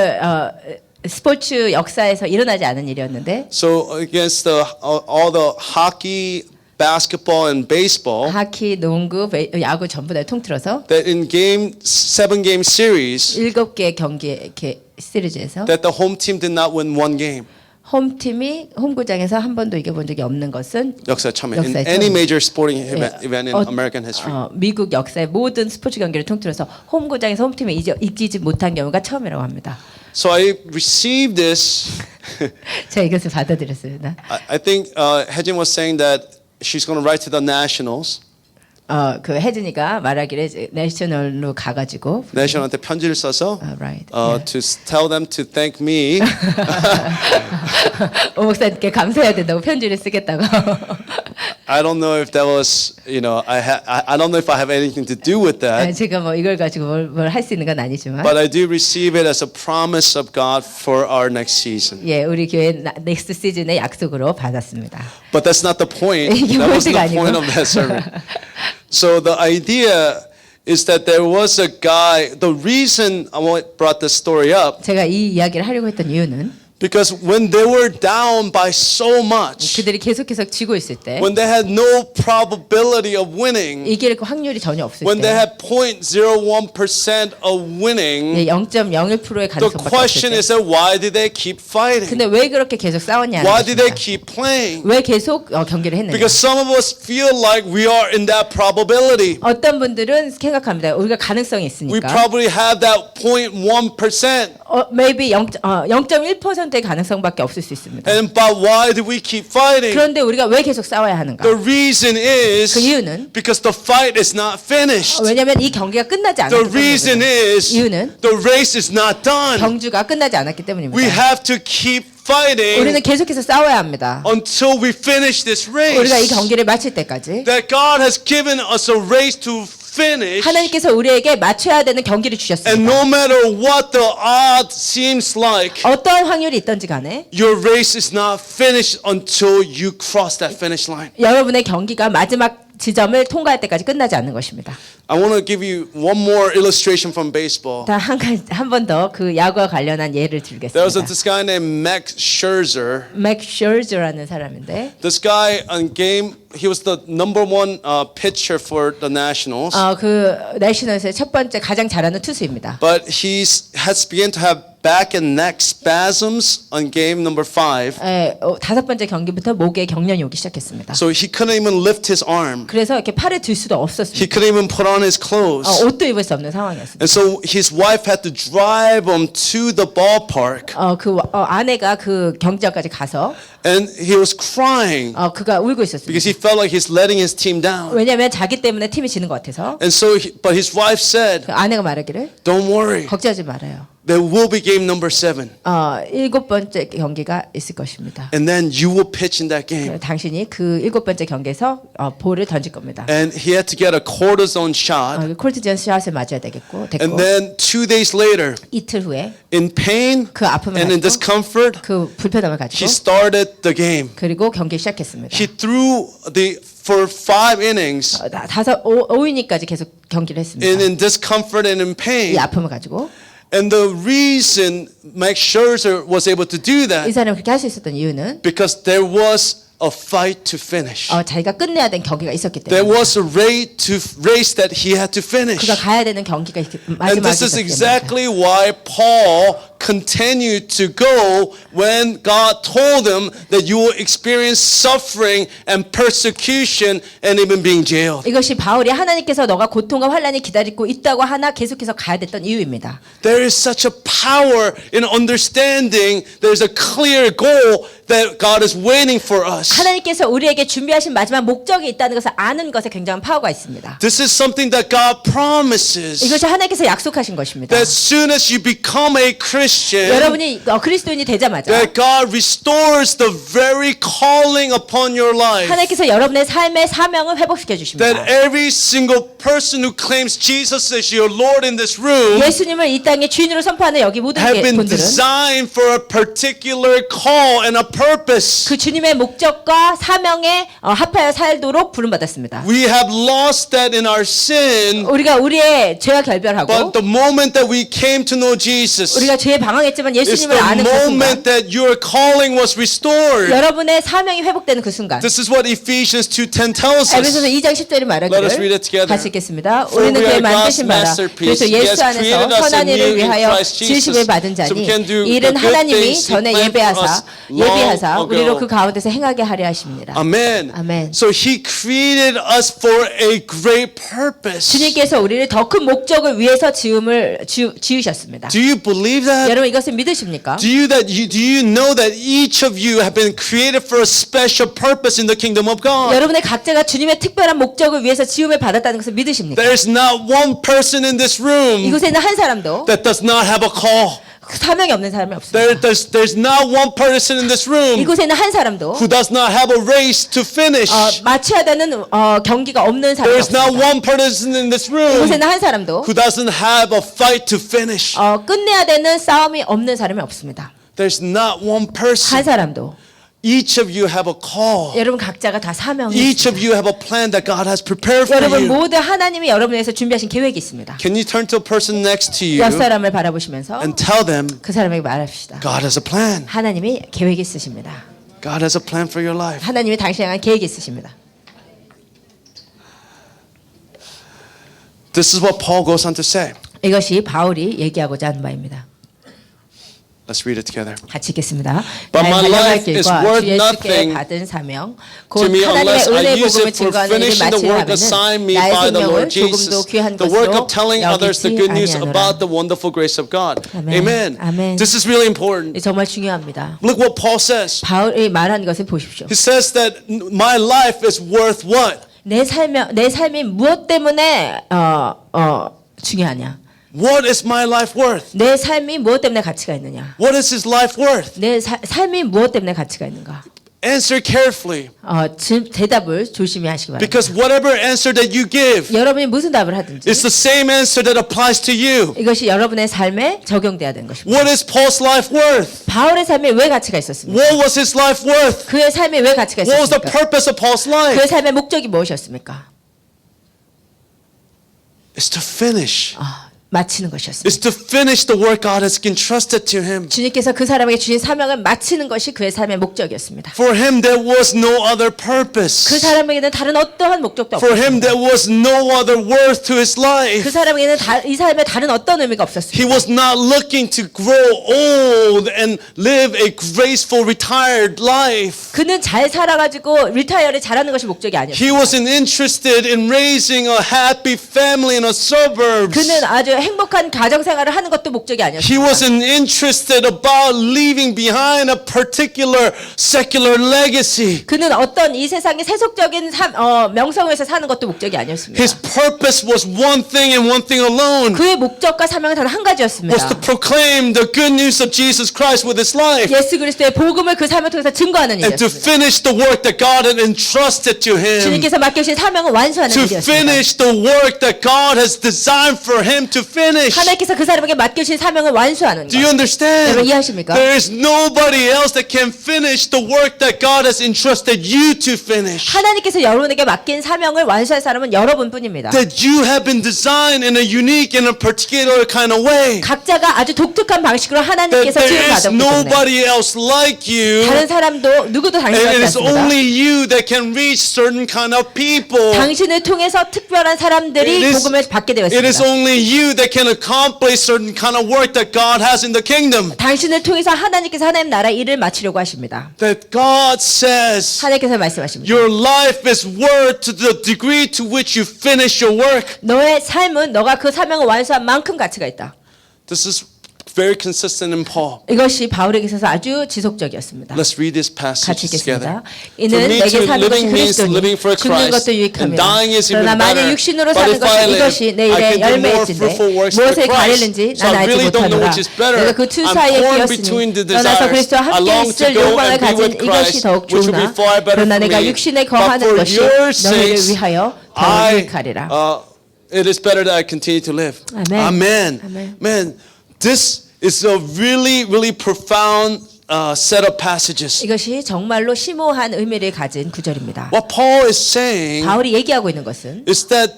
스포츠 역사에서 일어나지 않은 일이었는데 So against all the hockey, basketball, and baseball, 하키, 농구, 야구 전부 다 통틀어서 that in 7-game series, 7개 경기 시리즈에서 that the home team did not win 1 game. 홈팀이 홈구장에서 한 번도 이겨본 적이 없는 것은 역사 처음에 in 역사의 any 처음. major sporting event in American history. 미국 역사의 모든 스포츠 경기를 통틀어서 홈구장에서 홈팀이 이기지 못한 경우가 처음이라고 합니다. So I received this. 제가 이것을 받아들였습니다. I think Haejin was saying that she's going to write to the Nationals. 그 혜진이가 말하기를 이제 내셔널로 가가지고 내셔널한테 편지를 써서 right. to tell them to thank me. 오 목사님께 감사해야 된다고 편지를 쓰겠다고. I don't know if that was, I don't know if I have anything to do with that, 제가 뭐 이걸 가지고 뭘 할 수 있는 건 아니지만. but I do receive it as a promise of God for our next season. 예, 우리 교회 넥스트 시즌의 약속으로 받았습니다. But that's not the point. 이게 That wasn't 문제가 the point 아니고. of that sermon. So the idea is that there was a guy. The reason I brought this story up 제가 이 이야기를 하려고 했던 이유는 because when they were down by so much, 그들이 계속해서 지고 있을 때, when they had no probability of winning, 이길 확률이 전혀 없을 when they 때, had 0.01% of winning, 0.01%의 the 가능성밖에 question 없을 is 때. that why did they keep fighting? 근데 왜 그렇게 계속 싸웠냐는 Why did they 것입니다. keep playing? 왜 계속 경기를 했느냐? Because some of us feel like we are in that probability. 어떤 분들은 생각합니다. 우리가 가능성이 We 있으니까. probably have that 0.1%. maybe 0.1%의 가능성밖에 없을 수 있습니다. And but why do we keep fighting? 그런데 우리가 왜 계속 싸워야 하는가? The reason is 그 이유는 because the fight is not finished. 왜냐하면 이 경기가 끝나지 The 않았기 reason 때문입니다. is 이유는 the race is not done. 경주가 끝나지 않았기 We 때문입니다. have to keep 우리는 fighting 계속해서 싸워야 합니다. until we finish this 우리가 이 race. 경기를 마칠 때까지 That God has given us a race to finish. 하나님께서 우리에게 맞춰야 되는 경기를 And 주셨습니다. no matter what the odds seems like, 어떠한 확률이 있던지 간에 your race is not finished until you cross that finish line. 여러분의 경기가 마지막 지점을 통과할 때까지 끝나지 않는 것입니다. I want to give you one more illustration from baseball. 한 번 더 그 야구와 관련한 예를 There was 들겠습니다. this guy named Max Scherzer. 맥 셔즈라는 사람인데 This guy on game, he was the number one pitcher for the Nationals. 그 내셔널스의 첫 번째 가장 잘하는 투수입니다. But he has begun to have back and neck spasms on game number 5. 다섯 번째 경기부터 목에 경련이 오기 시작했습니다. So he couldn't even lift his arm. 그래서 이렇게 팔을 들 수도 He 없었습니다. couldn't even put on his clothes. 옷도 입을 수 없는 상황이었습니다. And so his wife had to drive him to the ballpark. 아내가 그 경기장까지 가서 And he was crying 그가 울고 있었습니다. because he felt like he's letting his team down. 왜냐하면 자기 때문에 팀이 지는 것 같아서. And so, but his wife said, 그 아내가 말하기를 don't worry, 걱정하지 말아요. there will be game number 7. 일곱 번째 경기가 있을 것입니다. And then you will pitch in that game. 당신이 그 일곱 번째 경기에서 볼을 던질 겁니다. And he had to get a cortisone shot. 콜티전 샷을 맞아야 되겠고 And then 2 days later, 이틀 후에 in pain 그 아픔을 and in 가지고 discomfort, 그 불편함을 he 가지고 started the game. 그리고 경기 시작했습니다. He threw for 5 innings 다섯 5이닝까지 계속 경기를 했습니다. in discomfort and in 이 pain. 아픔을 가지고 And the reason Max Scherzer was able to do 이 that 사람이 그렇게 할 수 있었던 이유는 because there was a fight to finish. 자기가 끝내야 되는 경기가 있었기 There 때문에 was a race that he had to finish. 그가 가야 되는 경기가 And 마지막에 this is 있었기 때문에 exactly why Paul continued to go when God told him that you will experience suffering and persecution and even being jailed. 이것이 바울이 하나님께서 너가 고통과 환난이 기다리고 있다고 하나 계속해서 가야 됐던 이유입니다. There is such a power in understanding there's a clear goal that God is waiting for us. 하나님께서 우리에게 준비하신 마지막 목적이 있다는 것을 아는 것에 굉장한 파워가 있습니다. This is something that God promises. 이것이 하나님께서 약속하신 것입니다. That as soon as you become a Christian, 여러분이 그리스도인이 되자마자 that God restores the very calling upon your life. 하나님께서 여러분의 삶의 사명을 회복시켜 주십니다. That every single person who claims Jesus as your Lord in this room 예수님을 이 땅의 주인으로 선포하는 여기 모든 have been 분들은 designed for a particular call and a purpose. 그 주님의 목적과 사명에 합하여 살도록 부름받았습니다. We have lost that in our sin, 우리가 우리의 죄와 결별하고 but the moment that we came to know Jesus 우리가 죄에 방황했지만 is 예수님을 the 아는 그 moment 순간 that your calling was restored. 여러분의 사명이 회복되는 그 순간 This is what Ephesians 2:10 tells 에베소서 us. 2장 10절이 Let us read 말하기를 it together. 같이 읽겠습니다. For 우리는 we 그의 are God's 만드신 바라 masterpiece. 그래서 He has 예수 안에서 created us 선한 일을 anew in 위하여 Christ Jesus, 지으심을 받은 so we 자니 can do 이 일은 the good 하나님이 things He 전에 planned for us 예비하사 long 하사 long 우리로 ago. 그 가운데서 행하게 하려 하십니다. Amen. Amen. So He created us for a great purpose. 주님께서 우리를 더 큰 목적을 위해서 지으셨습니다. Do you believe that? 여러분 이것을 믿으십니까? Do you know that each of you have been created for a special purpose in the kingdom of God? 여러분의 각자가 주님의 특별한 목적을 위해서 지음을 받았다는 것을 믿으십니까? There's not one person in this room 이곳에 있는 한 사람도 that does not have a call. 사명이 없는 사람이 없습니다. There's not one person in this room 이곳에 있는 한 사람도 who does not have a race to finish. 마쳐야 되는 경기가 없는 사람이 There's not 없습니다. one person in this room 이곳에 있는 한 사람도 who doesn't have a fight to finish. 끝내야 되는 싸움이 없는 사람이 없습니다. There's not one 한 person. 사람도 Each of you have a call. 여러분 각자가 다 사명이 Each 있습니다. of you have a plan that God has prepared for 여러분 you. 모두 하나님이 여러분을 위해서 준비하신 계획이 있습니다. Can you turn to a person next to you 옆 사람을 바라보시면서 and tell them 그 사람에게 말합시다. God has a plan. 하나님이 계획이 있으십니다. God has a plan for your life. 하나님이 당신에 향한 계획이 있으십니다. This is what Paul goes on to say. 이것이 바울이 얘기하고자 하는 바입니다. Let's read it together. 같이 읽겠습니다. But 나의 my 달려갈 life is 길과 worth 주 예수께 nothing 받은 사명 to 곧 me 하나님의 unless I 은혜의 use 복음을 it for 증거하는 일을 finishing the work 마치려면 assigned me 나의 by the 생명을 Lord 조금도 Jesus, 귀한 the work 것으로 of telling others the 여기지 good news 아니하노라. about the wonderful grace of God. Amen. Amen. This is really important. 정말 중요합니다. Look what Paul says. 바울이 말한 것을 보십시오. He says that my life is worth what? 내 삶이 무엇 때문에 중요하냐? What is my life worth? 내 삶이 무엇 때문에 가치가 있느냐? What is his life worth? 내 삶이 무엇 때문에 가치가 있는가? Answer carefully. 대답을 조심히 하시기 바랍니다. Because whatever answer that you give 여러분이 무슨 답을 하든지 is the same answer that applies to you. 이것이 여러분의 삶에 적용돼야 되는 것입니다. What is Paul's life worth? 바울의 삶에 왜 가치가 있었습니까? What was his life worth? 그의 삶에 왜 가치가 What was the 있었습니까? purpose of Paul's life? 그의 삶의 목적이 무엇이었습니까? It's to finish. 마치는 것이었습니다. It's to finish the work God has entrusted to him. 주님께서 그 사람에게 주신 사명을 마치는 것이 그의 삶의 목적이었습니다. For him there was no other purpose. 그 사람에게는 다른 어떠한 목적도 For him 없었습니다. there was no other worth to his life. 그 사람에게는 이 삶에 다른 어떤 의미가 없었습니다. He was not looking to grow old and live a graceful retired life. 그는 잘 살아가지고 리타이어를 잘하는 것이 목적이 아니었습니다. He wasn't interested in raising a happy family in the suburbs. 그는 아주 행복한 가정 생활을 하는 것도 목적이 He 아니었습니다. wasn't interested about leaving behind a particular secular legacy. 그는 어떤 이 세상의 세속적인 명성을 위해서 사는 것도 목적이 아니었습니다. His purpose was one thing and one thing alone. 그의 목적과 사명은 단 한 Was to 가지였습니다. proclaim the good news of Jesus Christ with his life. 예수 그리스도의 복음을 그 삶을 통해서 증거하는 And to 일이었습니다. finish the work that God had entrusted to him. 주님께서 맡겨주신 사명을 완수하는 To 일이었습니다. finish the work that God has designed for him to finish. 하나님께서 그 사람에게 맡겨주신 사명을 완수하는 Do you 것. understand? 여러분 이해하십니까? There is nobody else that can finish the work that God has entrusted you to finish. 하나님께서 여러분에게 맡긴 사명을 완수할 사람은 여러분뿐입니다. That you have been designed in a unique and a particular kind of way. 각자가 아주 독특한 방식으로 That 하나님께서 there is 지음받았기 때문에 nobody else like you. 다른 사람도 누구도 And 당신 it 같지 is 않습니다. only you that can reach certain kind of people. 당신을 통해서 특별한 사람들이 복음을 받게 it is 되었습니다. only you that can accomplish certain kind of work that God has in the kingdom. 당신을 통해서 하나님께서 하나님 나라 일을 마치려고 하십니다. That God says 하나님께서 말씀하십니다. your life is worth to the degree to which you finish your work. 너의 삶은 너가 그 사명을 완수한 만큼 가치가 있다. This is very consistent in Paul. 이것이 바울에게 있어서 아주 지속적이었습니다. Let's read this 같이 passage together. 읽겠습니다. For 이는 me 내게 to 사는 것이 living means 그리스도니 living for 죽는 Christ, 것도 and 유익하며 dying is even 그러나 만일 better. 육신으로 But 사는 if I 것이 live, 이것이 내 I 일의 can do more 열매일진데 fruitful works for 무엇을 Christ. 가리는지 So 난 I 알지 really don't know 못하노라. which is better. 내가 그 두 I'm 사이에 torn between 끼었으니 the 떠나서 desires. 그리스도와 I 함께 long to 있을 go 욕망을 and be 가진 with 이것이 Christ, 더욱 which will be 좋으나 far better 그러나 for 내가 me. 육신에 But 거하는 for 것이 your 너희를 sakes, 위하여 더 유익하리라. it is better that I continue to live. Amen. Amen. Amen. Man, this is a really, really profound set of passages. 이것이 정말로 심오한 의미를 가진 구절입니다. What Paul is saying 바울이 얘기하고 있는 것은 is that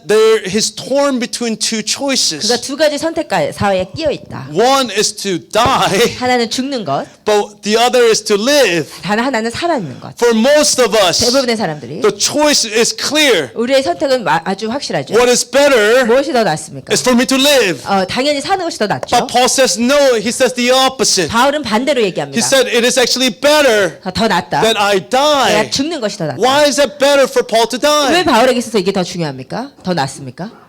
he's torn between two choices. 그가 두 가지 선택 사이에 끼어 있다. One is to die, 하나는 죽는 것, but The other is to live. 단 하나는 살아있는 것. For most of us, 대부분의 사람들이 the choice is clear. 우리의 선택은 아주 확실하죠. What is better 무엇이 더 낫습니까? is for me to live. 당연히 사는 것이 더 낫죠. But Paul says no. He says the opposite. 바울은 반대로 He 얘기합니다. said it is actually better 더 낫다. that I die. 내가 죽는 것이 더 낫다. Why is it better for Paul to 왜 die? 바울에게 있어서 이게 더 중요합니까? 더 낫습니까?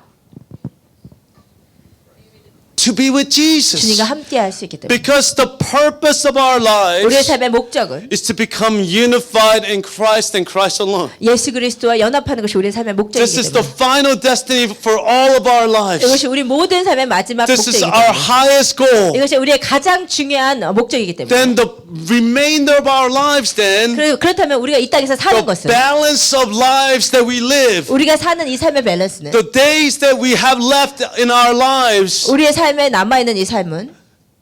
To be with Jesus. 주님과 함께 할 수 있기 때문에. Because the purpose of our 우리의 lives 삶의 목적은 is to become unified in Christ and Christ alone. 예수 그리스도와 연합하는 것이 우리의 삶의 This 목적이기 is the 때문에. final destiny for all of our lives. 이것이 우리 모든 삶의 마지막 This is 목적이기 our 때문에. highest goal. 이것이 우리의 가장 중요한 목적이기 때문에. Then the remainder of our lives then, 그렇다면 우리가 이 땅에서 사는 the 것은 balance of lives that we live, 우리가 사는 이 삶의 밸런스는 the days that we have left in our lives 우리의 삶에 남아있는 이 삶은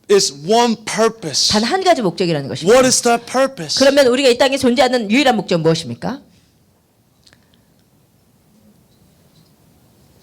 is one purpose. 단 한 가지 목적이라는 것입니다. What is that purpose? 그러면 우리가 이 땅에 존재하는 유일한 목적은 무엇입니까?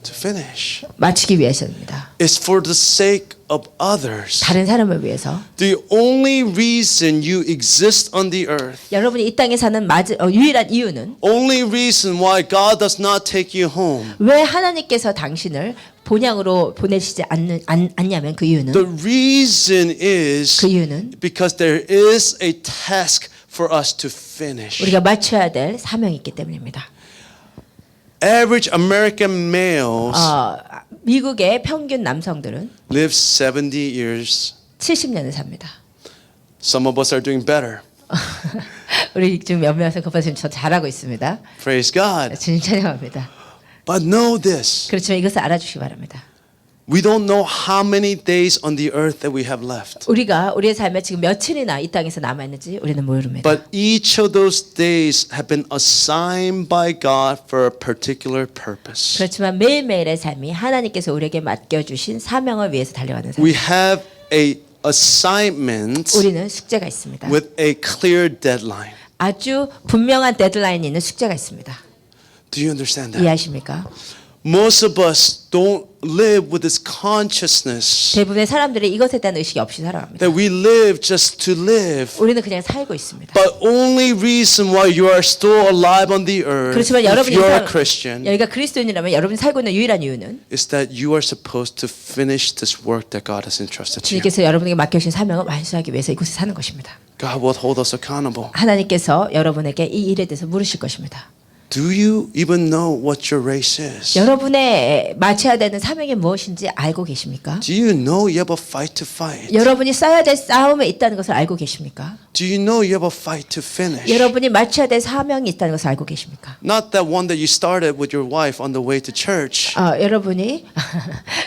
To finish. 마치기 위해서입니다. It's for the sake of others. 다른 사람을 위해서. The only reason you exist on the earth, 여러분이 이 땅에 사는 유일한 이유는 only reason why God does not take you home, 왜 하나님께서 당신을 본향으로 보내시지 않냐면 그 이유는 the reason is 그 이유는 because there is a task for us to finish. 우리가 마쳐야 될 사명이 있기 때문입니다. Average American males 미국의 평균 남성들은 live 70 years. 70년을 삽니다. Some of us are doing better. 우리 지금 몇몇은 그것을 더 잘하고 있습니다. Praise God. 주님 찬양합니다. But know this. 그렇지만 이것을 알아주시기 바랍니다. We don't know how many days on the earth that we have left. 우리가 우리의 삶에 지금 며칠이나 이 땅에서 남아있는지 우리는 모릅니다. But each of those days have been assigned by God for a particular purpose. 그렇지만 매일매일의 삶이 하나님께서 우리에게 맡겨주신 사명을 위해서 달려가는 삶. We have a assignment 우리는 숙제가 있습니다. with a clear deadline. 아주 분명한 데드라인이 있는 숙제가 있습니다. Do you understand that? 이해하십니까? Most of us don't live with this consciousness 대부분의 사람들이 이것에 대한 의식이 없이 살아갑니다. that we live just to live. 우리는 그냥 살고 있습니다. But only reason why you are still alive on the earth, 그렇지만 if 여러분이 you're a Christian, 여기가 그리스도인이라면 여러분이 살고 있는 유일한 이유는 is that you are supposed to finish this work that God has entrusted to you. 주님께서 여러분에게 맡겨주신 사명을 완수하기 위해서 이곳에 사는 것입니다. God will hold us accountable. 하나님께서 여러분에게 이 일에 대해서 물으실 것입니다. Do you even know what your race is? 여러분의 마쳐야 되는 사명이 무엇인지 알고 계십니까? Do you know you have a fight to fight? 여러분이 싸워야 될 싸움에 있다는 것을 알고 계십니까? Do you know you have a fight to finish? 여러분이 마쳐야 될 사명이 있다는 것을 알고 계십니까? Not that one that you started with your wife on the way to church, 여러분이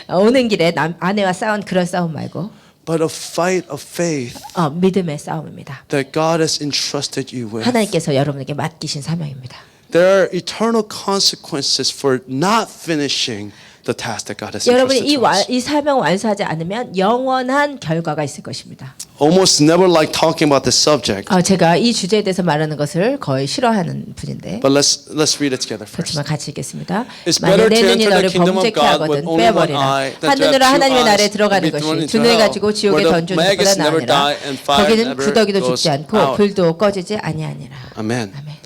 오는 길에 아내와 싸운 그런 싸움 말고 but a fight of faith 믿음의 싸움입니다. that God has entrusted you with. 하나님께서 여러분에게 맡기신 사명입니다. There are eternal consequences for not finishing the task that God has 여러분이 entrusted to us. 이 사명을 완수하지 않으면 영원한 결과가 있을 것입니다. Almost never like talking about this subject, 제가 이 주제에 대해서 말하는 것을 거의 싫어하는 분인데 but let's read it together first. 그렇지만 같이 읽겠습니다. It's 만일 better to 내 눈이 enter the 너를 kingdom of 범죄케 God 하거든 with only one 빼버리라. eye than to 한눈으로 have 하나님의 two 나라에 eyes 들어가는 and be thrown 것이 into 두 눈을 hell, 가지고 지옥에 where the 던지는 것보다 maggots never 나으니라. die and fire 거기는 never 구더기도 goes 죽지 않고 out. 불도 꺼지지 아니하니라. Amen. 아멘.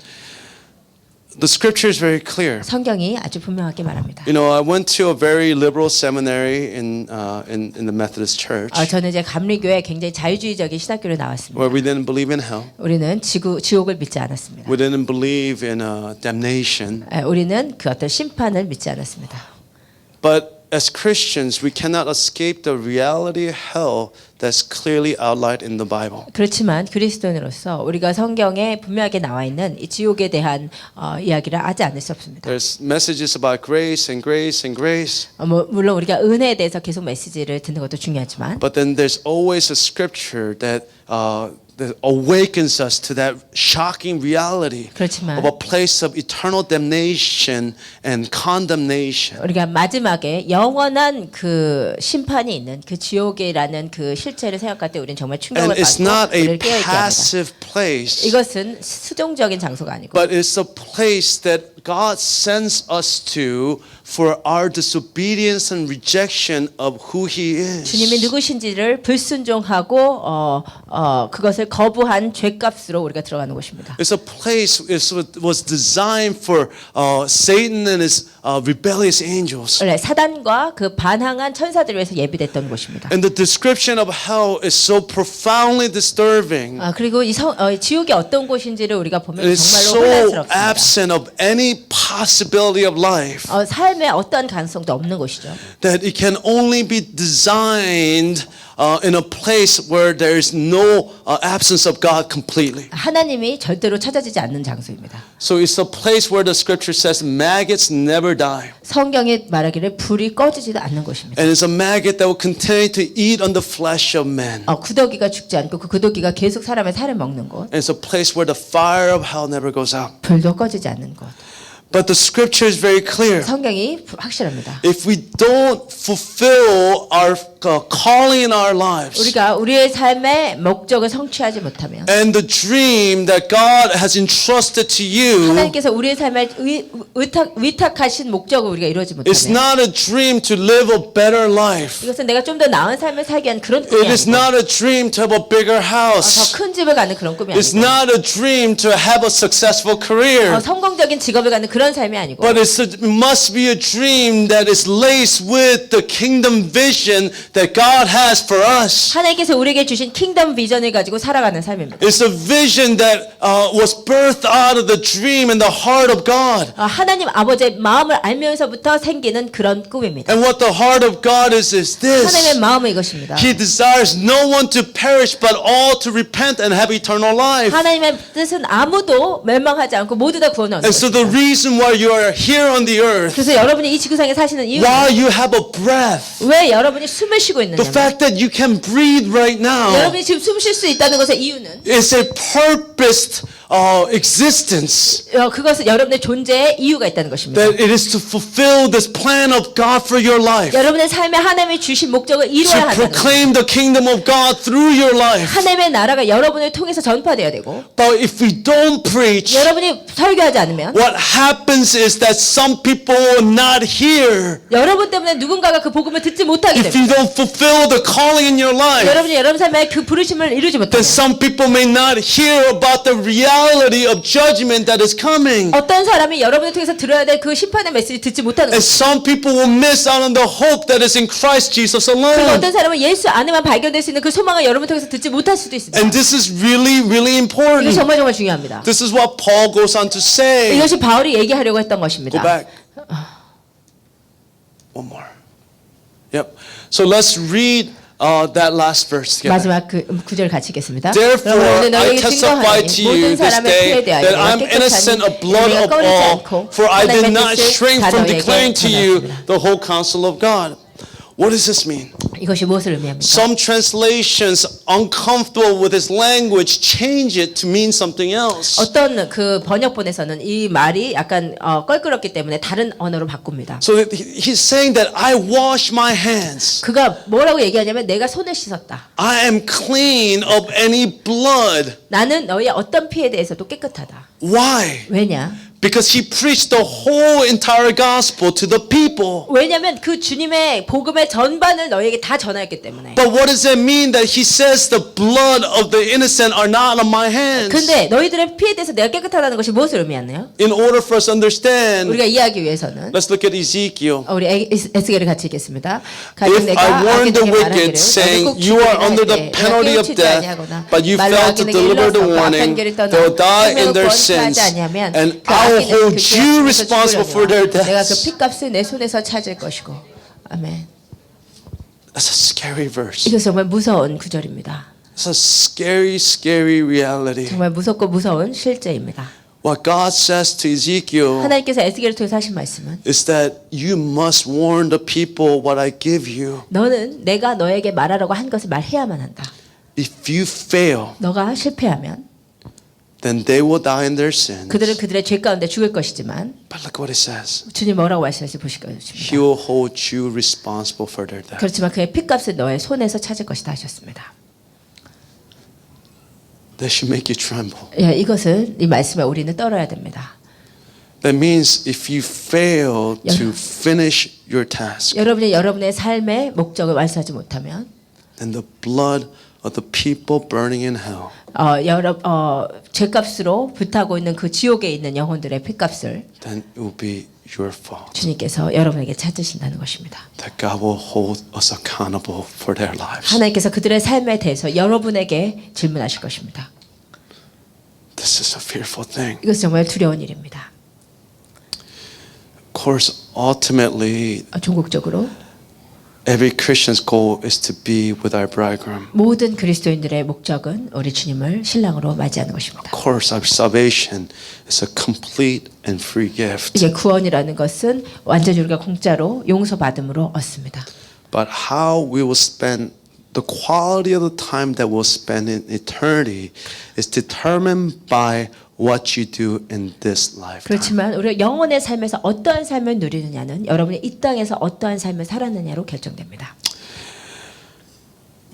The scripture is very clear. 성경이 아주 분명하게 말합니다. You know, I went to a very liberal seminary in the Methodist Church 저는 이제 감리교회 굉장히 자유주의적인 신학교를 나왔습니다. where we didn't believe in hell. 우리는 지옥을 믿지 않았습니다. We didn't believe in damnation. 우리는 그 어떤 심판을 믿지 않았습니다. But as Christians, we cannot escape the reality of hell that's clearly outlined in the Bible. 그렇지만 그리스도인으로서 우리가 성경에 분명하게 나와 있는 이 지옥에 대한 이야기를 하지 않을 수 없습니다. There's messages about grace and grace and grace. 물론 우리가 은혜에 대해서 계속 메시지를 듣는 것도 중요하지만 But then there's always a scripture that awakens us to that shocking reality 그렇지만 of a place of eternal damnation and condemnation. 우리가 마지막에 영원한 그 심판이 있는 그 지옥이라는 그 실체를 생각할 때 우리는 정말 충격을 And it's 받고 not a 우리를 깨어있게 합니다. passive place, 이것은 수동적인 장소가 아니고 but it's a place that God sends us to for our disobedience and rejection of who He 주님이 is. 누구신지를 불순종하고 그것을 거부한 죄값으로 우리가 들어가는 곳입니다. It's a place. It was designed for Satan and his rebellious angels. 원래 사단과 그 반항한 천사들을 위해서 예비됐던 곳입니다. And the description of hell is so profoundly disturbing. 그리고 지옥이 어떤 곳인지를 우리가 보면 It is 정말로 so 혼란스럽습니다. absent of any possibility of life 삶에 어떠한 가능성도 없는 곳이죠. that it can only be designed in a place where there is no absence of God completely. 하나님이 절대로 찾아지지 않는 장소입니다. So it's a place where the scripture says maggots never die. 성경에 말하기를 불이 꺼지지도 않는 곳입니다. And it's a maggot that will continue to eat on the flesh of men. 구더기가 죽지 않고 그 구더기가 계속 사람의 살을 먹는 곳. And it's a place where the fire of hell never goes out. 불도 꺼지지 않는 곳. But the scripture is very clear. 성경이 확실합니다. If we don't fulfill our calling in our lives 우리가 우리의 삶의 목적을 성취하지 못하면 and the dream that God has entrusted to you, 하나님께서 우리의 삶에 위탁하신 목적을 우리가 이루지 it's 못하면 not a dream to live a better life. 이것은 내가 좀 더 나은 삶을 살기 위한 그런 꿈이 It is 아니고 not a dream to have a bigger house. 더 큰 집을 가는 그런 꿈이 It's 아니고 not a dream to have a successful career. 성공적인 직업을 갖는 그런 삶이 아니고 But it must be a dream that is laced with the kingdom vision that God has for us. 하나님께서 우리에게 주신 킹덤 비전을 가지고 살아가는 삶입니다. It's a vision that was birthed out of the dream in the heart of God. 하나님 아버지의 마음을 알면서부터 생기는 그런 꿈입니다. And what the heart of God is this. 하나님의 마음은 이것입니다. He desires no one to perish but all to repent and have eternal life. 하나님의 뜻은 아무도 멸망하지 않고 모두 다 구원을 얻는 And so the 것입니다. reason why you are here on the earth, 그래서 여러분이 이 지구상에 사시는 이유는 why you have a breath, 왜 여러분이 숨을 쉬고 the 있느냐면 fact that you can breathe right now 여러분이 지금 숨 쉴 수 있다는 것의 이유는 is a purposed existence. 그것은 여러분의 존재의 이유가 있다는 것입니다. That it is to fulfill this plan of God for your life. 여러분의 삶에 하나님이 주신 목적을 To 이루어야 한다는 것입니다. proclaim the kingdom of God through your life. 하나님의 나라가 여러분을 통해서 전파되어야 되고 But if we don't preach, 여러분이 설교하지 않으면 what happens is that some people will not hear. 여러분 때문에 누군가가 그 복음을 듣지 못하게 If 됩니다. you don't fulfill the calling in your life, 여러분이 여러분 삶에 그 부르심을 이루지 then 못하면 some people may not hear about the reality of judgment that is coming. 어떤 사람이 여러분을 통해서 들어야 될 그 심판의 메시지 듣지 못하는 And 거죠. some people will miss out on the hope that is in Christ Jesus 그리고 alone. 어떤 사람은 예수 안에만 발견될 수 있는 그 소망을 여러분을 통해서 듣지 못할 수도 있습니다. And this is really, really 이거 important. 정말 정말 중요합니다. This is what Paul goes on to say. 이것이 바울이 얘기하려고 했던 Go 것입니다. back. One more. Yep. So let's read that last verse together. 마지막 그 구절 같이 읽겠습니다. Therefore, 오늘 I 너희에게 testify 증거하니 to you 모든 this 사람의 day 피에 대하여 that I'm innocent of blood of all, for I did not shrink from declaring to you the whole counsel of God. What does this mean? 이것이 무엇을 의미합니까? Some translations, uncomfortable with his language, change it to mean something else. 어떤 그 번역본에서는 이 말이 약간 껄끄럽기 때문에 다른 언어로 바꿉니다. So he's saying that I wash my hands. 그가 뭐라고 얘기하냐면 내가 손을 씻었다. I am clean of any blood. 나는 너의 어떤 피에 대해서도 깨끗하다. Why? 왜냐? Because he preached the whole entire gospel to the people. 왜냐면 그 주님의 복음의 전반을 너에게 다 전하였기 때문에. But what does it mean that he says the blood of the innocent are not on my hands? 근데 너희들의 피에 대해서 내가 깨끗하다는 것이 무엇을 의미하나요? In order for us to understand, 우리가 이해하기 위해서는 let's look at Ezekiel. 우리 에스겔을 같이 읽겠습니다. If I warn the wicked, saying, you are under the penalty of death, but you fail to deliver the warning, they will die in their sins, and I will hold you responsible for their 내가 그 deaths. 피값을 내 손에서 찾을 것이고. 아멘. That's a scary verse. 이거 정말 무서운 구절입니다. It's a scary, scary reality. 정말 무섭고 무서운 실제입니다. What God says to Ezekiel 하나님께서 에스겔을 통해서 하신 말씀은 is that you must warn the people what I give you. 너는 내가 너에게 말하라고 한 것을 말해야만 한다. If you fail, 너가 실패하면 then they will die in their sins. 그들은 그들의 죄 가운데 죽을 것이지만 But look what it says. 주님 뭐라고 말씀하실지 보실 He 것입니다. will hold you responsible for their death. 그렇지만 그의 피값을 너의 손에서 찾을 것이다 하셨습니다. That should make you tremble. 예, 이것을 이 말씀에 우리는 떨어야 됩니다. That means if you fail to finish your task, 여러분의 삶의 목적을 완수하지 못하면 then the blood of the people burning in hell 죄값으로 불타고 있는 그 지옥에 있는 영혼들의 핏값을 then it will be your fault. 주님께서 여러분에게 찾으신다는 것입니다. That God will hold us accountable for their lives. 하나님께서 그들의 삶에 대해서 여러분에게 질문하실 것입니다. This is a fearful thing. 이것은 정말 두려운 일입니다. Of course, ultimately, 종국적으로 every Christian's goal is to be with our bridegroom. 모든 그리스도인들의 목적은 우리 주님을 신랑으로 맞이하는 것입니다. Of course, our salvation is a complete and free gift. 이게 구원이라는 것은 완전히 우리가 공짜로 용서받음으로 얻습니다. But how we will spend the quality of the time that we'll spend in eternity is determined by what you do in this lifetime. 그렇지만 우리가 영혼의 삶에서 어떠한 삶을 누리느냐는 여러분이 이 땅에서 어떠한 삶을 살았느냐로 결정됩니다.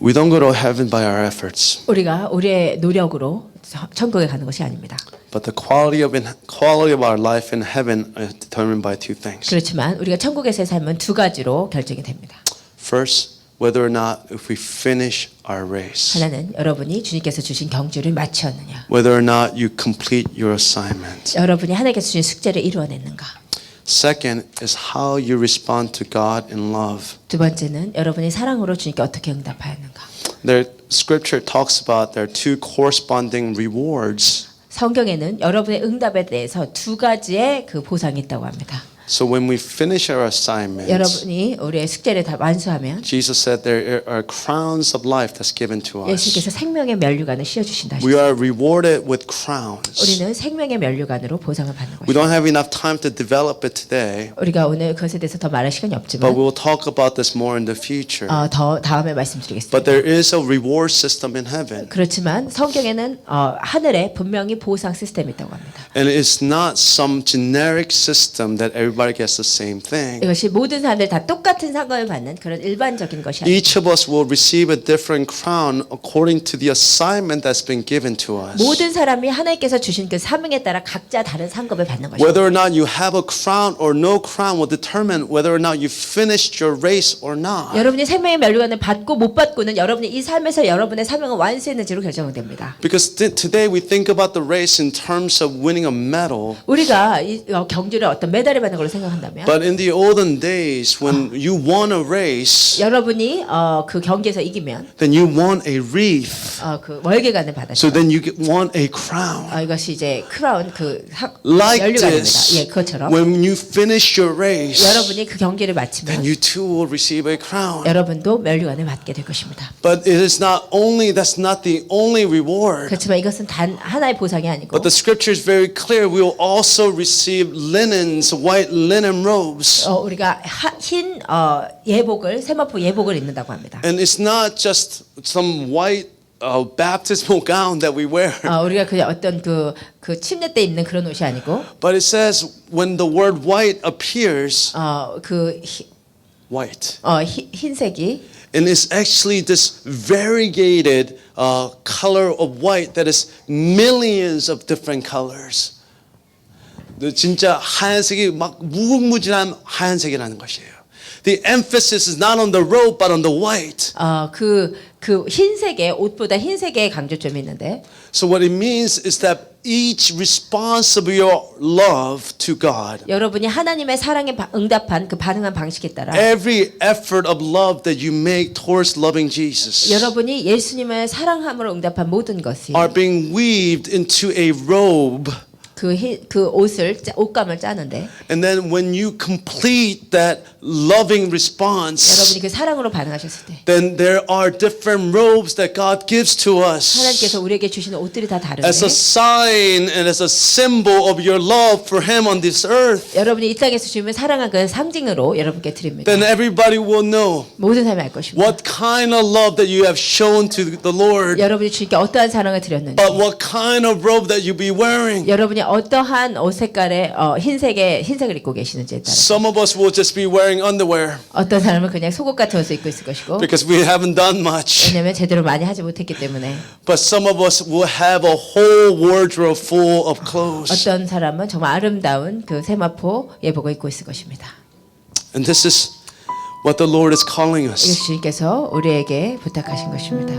We don't go to heaven by our efforts, 우리가 우리의 노력으로 천국에 가는 것이 아닙니다. but the quality of our life in heaven is determined by two things. 그렇지만 우리가 천국에서의 삶은 두 가지로 결정이 됩니다. First, whether or not if we finish our race, 하나는 여러분이 주님께서 주신 경주를 마쳤느냐, whether or not you complete your assignment. 여러분이 하나님께서 주신 숙제를 이루어냈는가. Second is how you respond to God in love. 두 번째는 여러분이 사랑으로 주님께 어떻게 응답하였는가. The scripture talks about there are two corresponding rewards. 성경에는 여러분의 응답에 대해서 두 가지의 그 보상이 있다고 합니다. So when we finish our assignments, 여러분이 우리의 숙제를 다 완수하면 Jesus said there are crowns of life that's given to us. 예수께서 생명의 면류관을 씌워주신다 We 하셨습니다. are rewarded with crowns. 우리는 생명의 면류관으로 보상을 받는 We 것입니다. don't have enough time to develop it today, 우리가 오늘 그것에 대해서 더 말할 시간이 but 없지만 we'll talk about this more in the future. 더 다음에 말씀드리겠습니다. But there is a reward system in heaven. 그렇지만 성경에는 하늘에 분명히 보상 시스템이 있다고 합니다. And it's not some generic system that everybody gets the same thing. 이것이 모든 사람들 다 똑같은 상관을 받는 그런 일반적인 것이 아닙니다. Each of us will receive a different crown according to the assignment that's been given to us. 모든 사람이 하나님께서 주신 그 사명에 따라 각자 다른 상급을 받는 것입니다. Whether or not you have a crown or no crown will determine whether or not you finished your race or not. 여러분이 생명의 면류관을 받고 못 받고는 여러분이 이 삶에서 여러분의 사명을 완수했는지로 결정됩니다. Because today we think about the race in terms of winning a medal. 우리가 이 경주를 어떤 메달을 받는 걸로 생각한다면 But in the olden days when you won a race, 여러분이 그 경기에서 이기면 then you won a wreath. 그 월계관을 So 받았죠. then you won a crown. 이것이 이제 크라운 그 Like 면류관입니다. this, 예, 그것처럼 when you finish your race, 여러분이 그 경기를 then 마치면 you too will receive a crown. 여러분도 면류관을 받게 될 것입니다. But it is not only, that's not the only reward. 그렇지만 이것은 단 하나의 보상이 아니고 But the scripture is very clear. We will also receive linens, white linen robes. 우리가 흰 예복을 세마포 예복을 입는다고 합니다. And it's not just some white baptismal gown that we wear. 우리가 그냥 어떤 그 침례 때 입는 그런 옷이 아니고 But it says when the word white appears, white. 흰색이 And it's actually this variegated color of white that is millions of different colors. 진짜 하얀색이 막 무궁무진한 하얀색이라는 것이에요. The emphasis is not on the robe but on the white. 그 흰색의 옷보다 흰색의 강조점이 있는데 So what it means is that each response of your love to God, 여러분이 하나님의 사랑에 응답한 그 반응한 방식에 따라 every effort of love that you make towards loving Jesus 여러분이 예수님을 사랑함으로 응답한 모든 것이 are being weaved into a robe. 그 옷감을 짜는데 And then when you complete that loving response, 여러분이 그 사랑으로 반응하셨을 때 then there are different robes that God gives to us 하나님께서 우리에게 주시는 옷들이 다 다른데 as a sign and as a symbol of your love for Him on this earth. 여러분이 이 땅에서 주님을 사랑한 그 상징으로 여러분께 드립니다. Then everybody will know 모든 사람이 알 것입니다. what kind of love that you have shown to the Lord, 여러분이 주님께 어떠한 사랑을 드렸는지 but what kind of robe that you be wearing. 여러분이 어떠한 옷 색깔의 흰색을 입고 계시는지에 따라 Some of us will just be wearing underwear 어떤 사람은 그냥 속옷 같은 옷을 입고 있을 것이고 because we haven't done much. 왜냐하면 제대로 많이 하지 못했기 때문에 But some of us will have a whole wardrobe full of clothes. 어떤 사람은 정말 아름다운 그 세마포 예복을 입고 있을 것입니다. And this is what the Lord is calling us. 이것이 주님께서 우리에게 부탁하신 것입니다.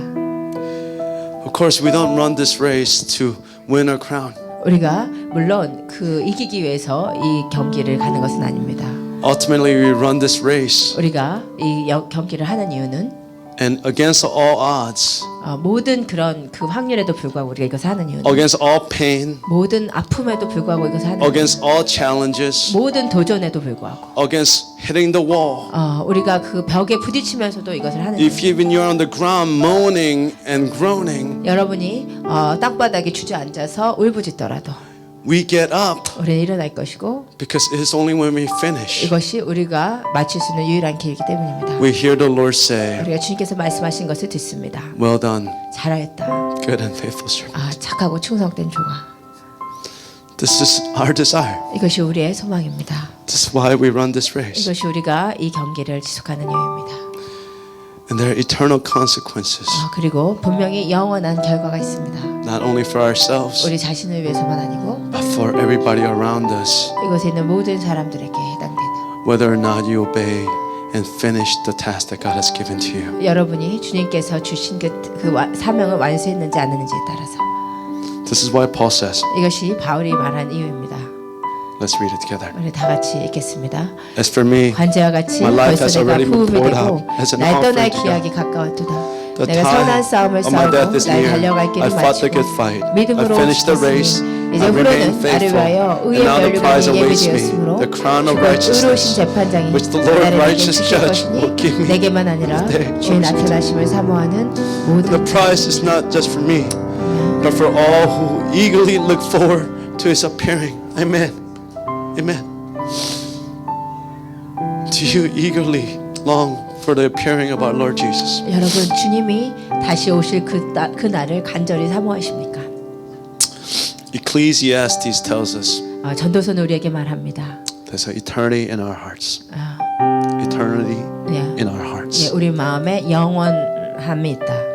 Of course, we don't run this race to win a crown. 우리가 물론 그 이기기 위해서 이 경기를 가는 것은 아닙니다. Ultimately, we run this race 우리가 이 경기를 하는 이유는 and against all odds, 모든 그런 그 확률에도 불구하고 우리가 이것을 하는 이유는 against all pain, 모든 아픔에도 불구하고 이것을 하는 against all challenges, 모든 도전에도 불구하고 against hitting the wall. 우리가 그 벽에 부딪히면서도 이것을 하는 If 이유. even you're on the ground moaning and groaning, 여러분이 땅바닥에 주저앉아서 울부짖더라도 we get up 우리는 일어날 것이고 because it is only when we finish 이것이 우리가 마칠 수 있는 유일한 길이기 때문입니다. we hear the Lord say, 우리가 주님께서 말씀하신 것을 듣습니다. "Well done, 잘하였다. good and faithful servant." 착하고 충성된 종아. This is our desire. 이것이 우리의 소망입니다. This is why we run this race. 이것이 우리가 이 경기를 지속하는 이유입니다. And there are eternal consequences, 그리고 분명히 영원한 결과가 있습니다. not only for ourselves, 우리 자신을 위해서만 아니고 but for everybody around us, 이곳에 있는 모든 사람들에게 해당되는 whether or not you obey and finish the task that God has given to you. 여러분이 주님께서 주신 그 사명을 완수했는지 안 했는지에 따라서 This is why Paul says, 이것이 바울이 말한 이유입니다. let's read it together. 우리 다 같이 읽겠습니다. As for me, 관제와 같이 my life 벌써 has 내가 already been 부음이 poured 되고 out as an 날 떠날 offering to 기약이 God. 가까웠도다. The 내가 time 선한 싸움을 of my death 싸우고 is 날 near. 달려갈 I 길을 fought the 마치고 good fight. I 믿음으로 finished the race. 이제 I remain 후로는 나를 faithful. 위하여 And 의의 now the prize 멸류관이 awaits me, 예비되었으므로 the crown of 주곧 의로우신 righteousness, 재판장이 which the Lord 나를 righteous 주실 judge will give 것이니 me 내게만 아니라 today. 주의 나타나심을 사모하는 The 모든 prize is not just for me, but for all who eagerly look forward to His appearing. Amen. Amen. Do you eagerly long for the appearing of our Lord Jesus? 여러분 주님이 다시 오실 그 날을 간절히 사모하십니까? Ecclesiastes tells us 전도서는 우리에게 말합니다. there's an eternity in our hearts. Eternity in our hearts. 우리 마음에 영원함이 있다.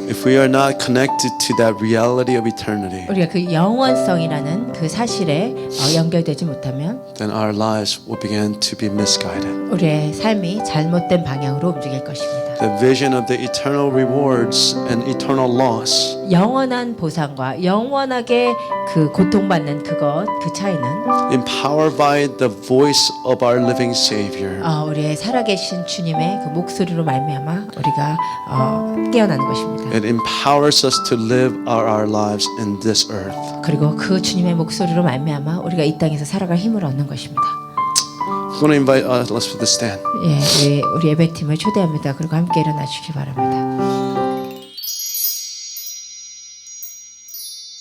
If we are not connected to that reality of eternity, 우리가 그 영원성이라는 그 사실에 연결되지 못하면 then our lives will begin to be misguided. 우리의 삶이 잘못된 방향으로 움직일 것입니다. The vision of the eternal rewards and eternal loss 영원한 보상과 영원하게 그 고통받는 그 차이는 empowered by the voice of our living Savior. 우리의 살아계신 주님의 그 목소리로 말미암아 우리가 깨어나는 것입니다. It empowers us to live our lives in this earth. 그리고 그 주님의 목소리로 말미암아 우리가 이 땅에서 살아갈 힘을 얻는 것입니다. I'm going to invite let's stand. 우리 예배팀을 초대합니다. 그리고 함께 일어나 주시기 바랍니다.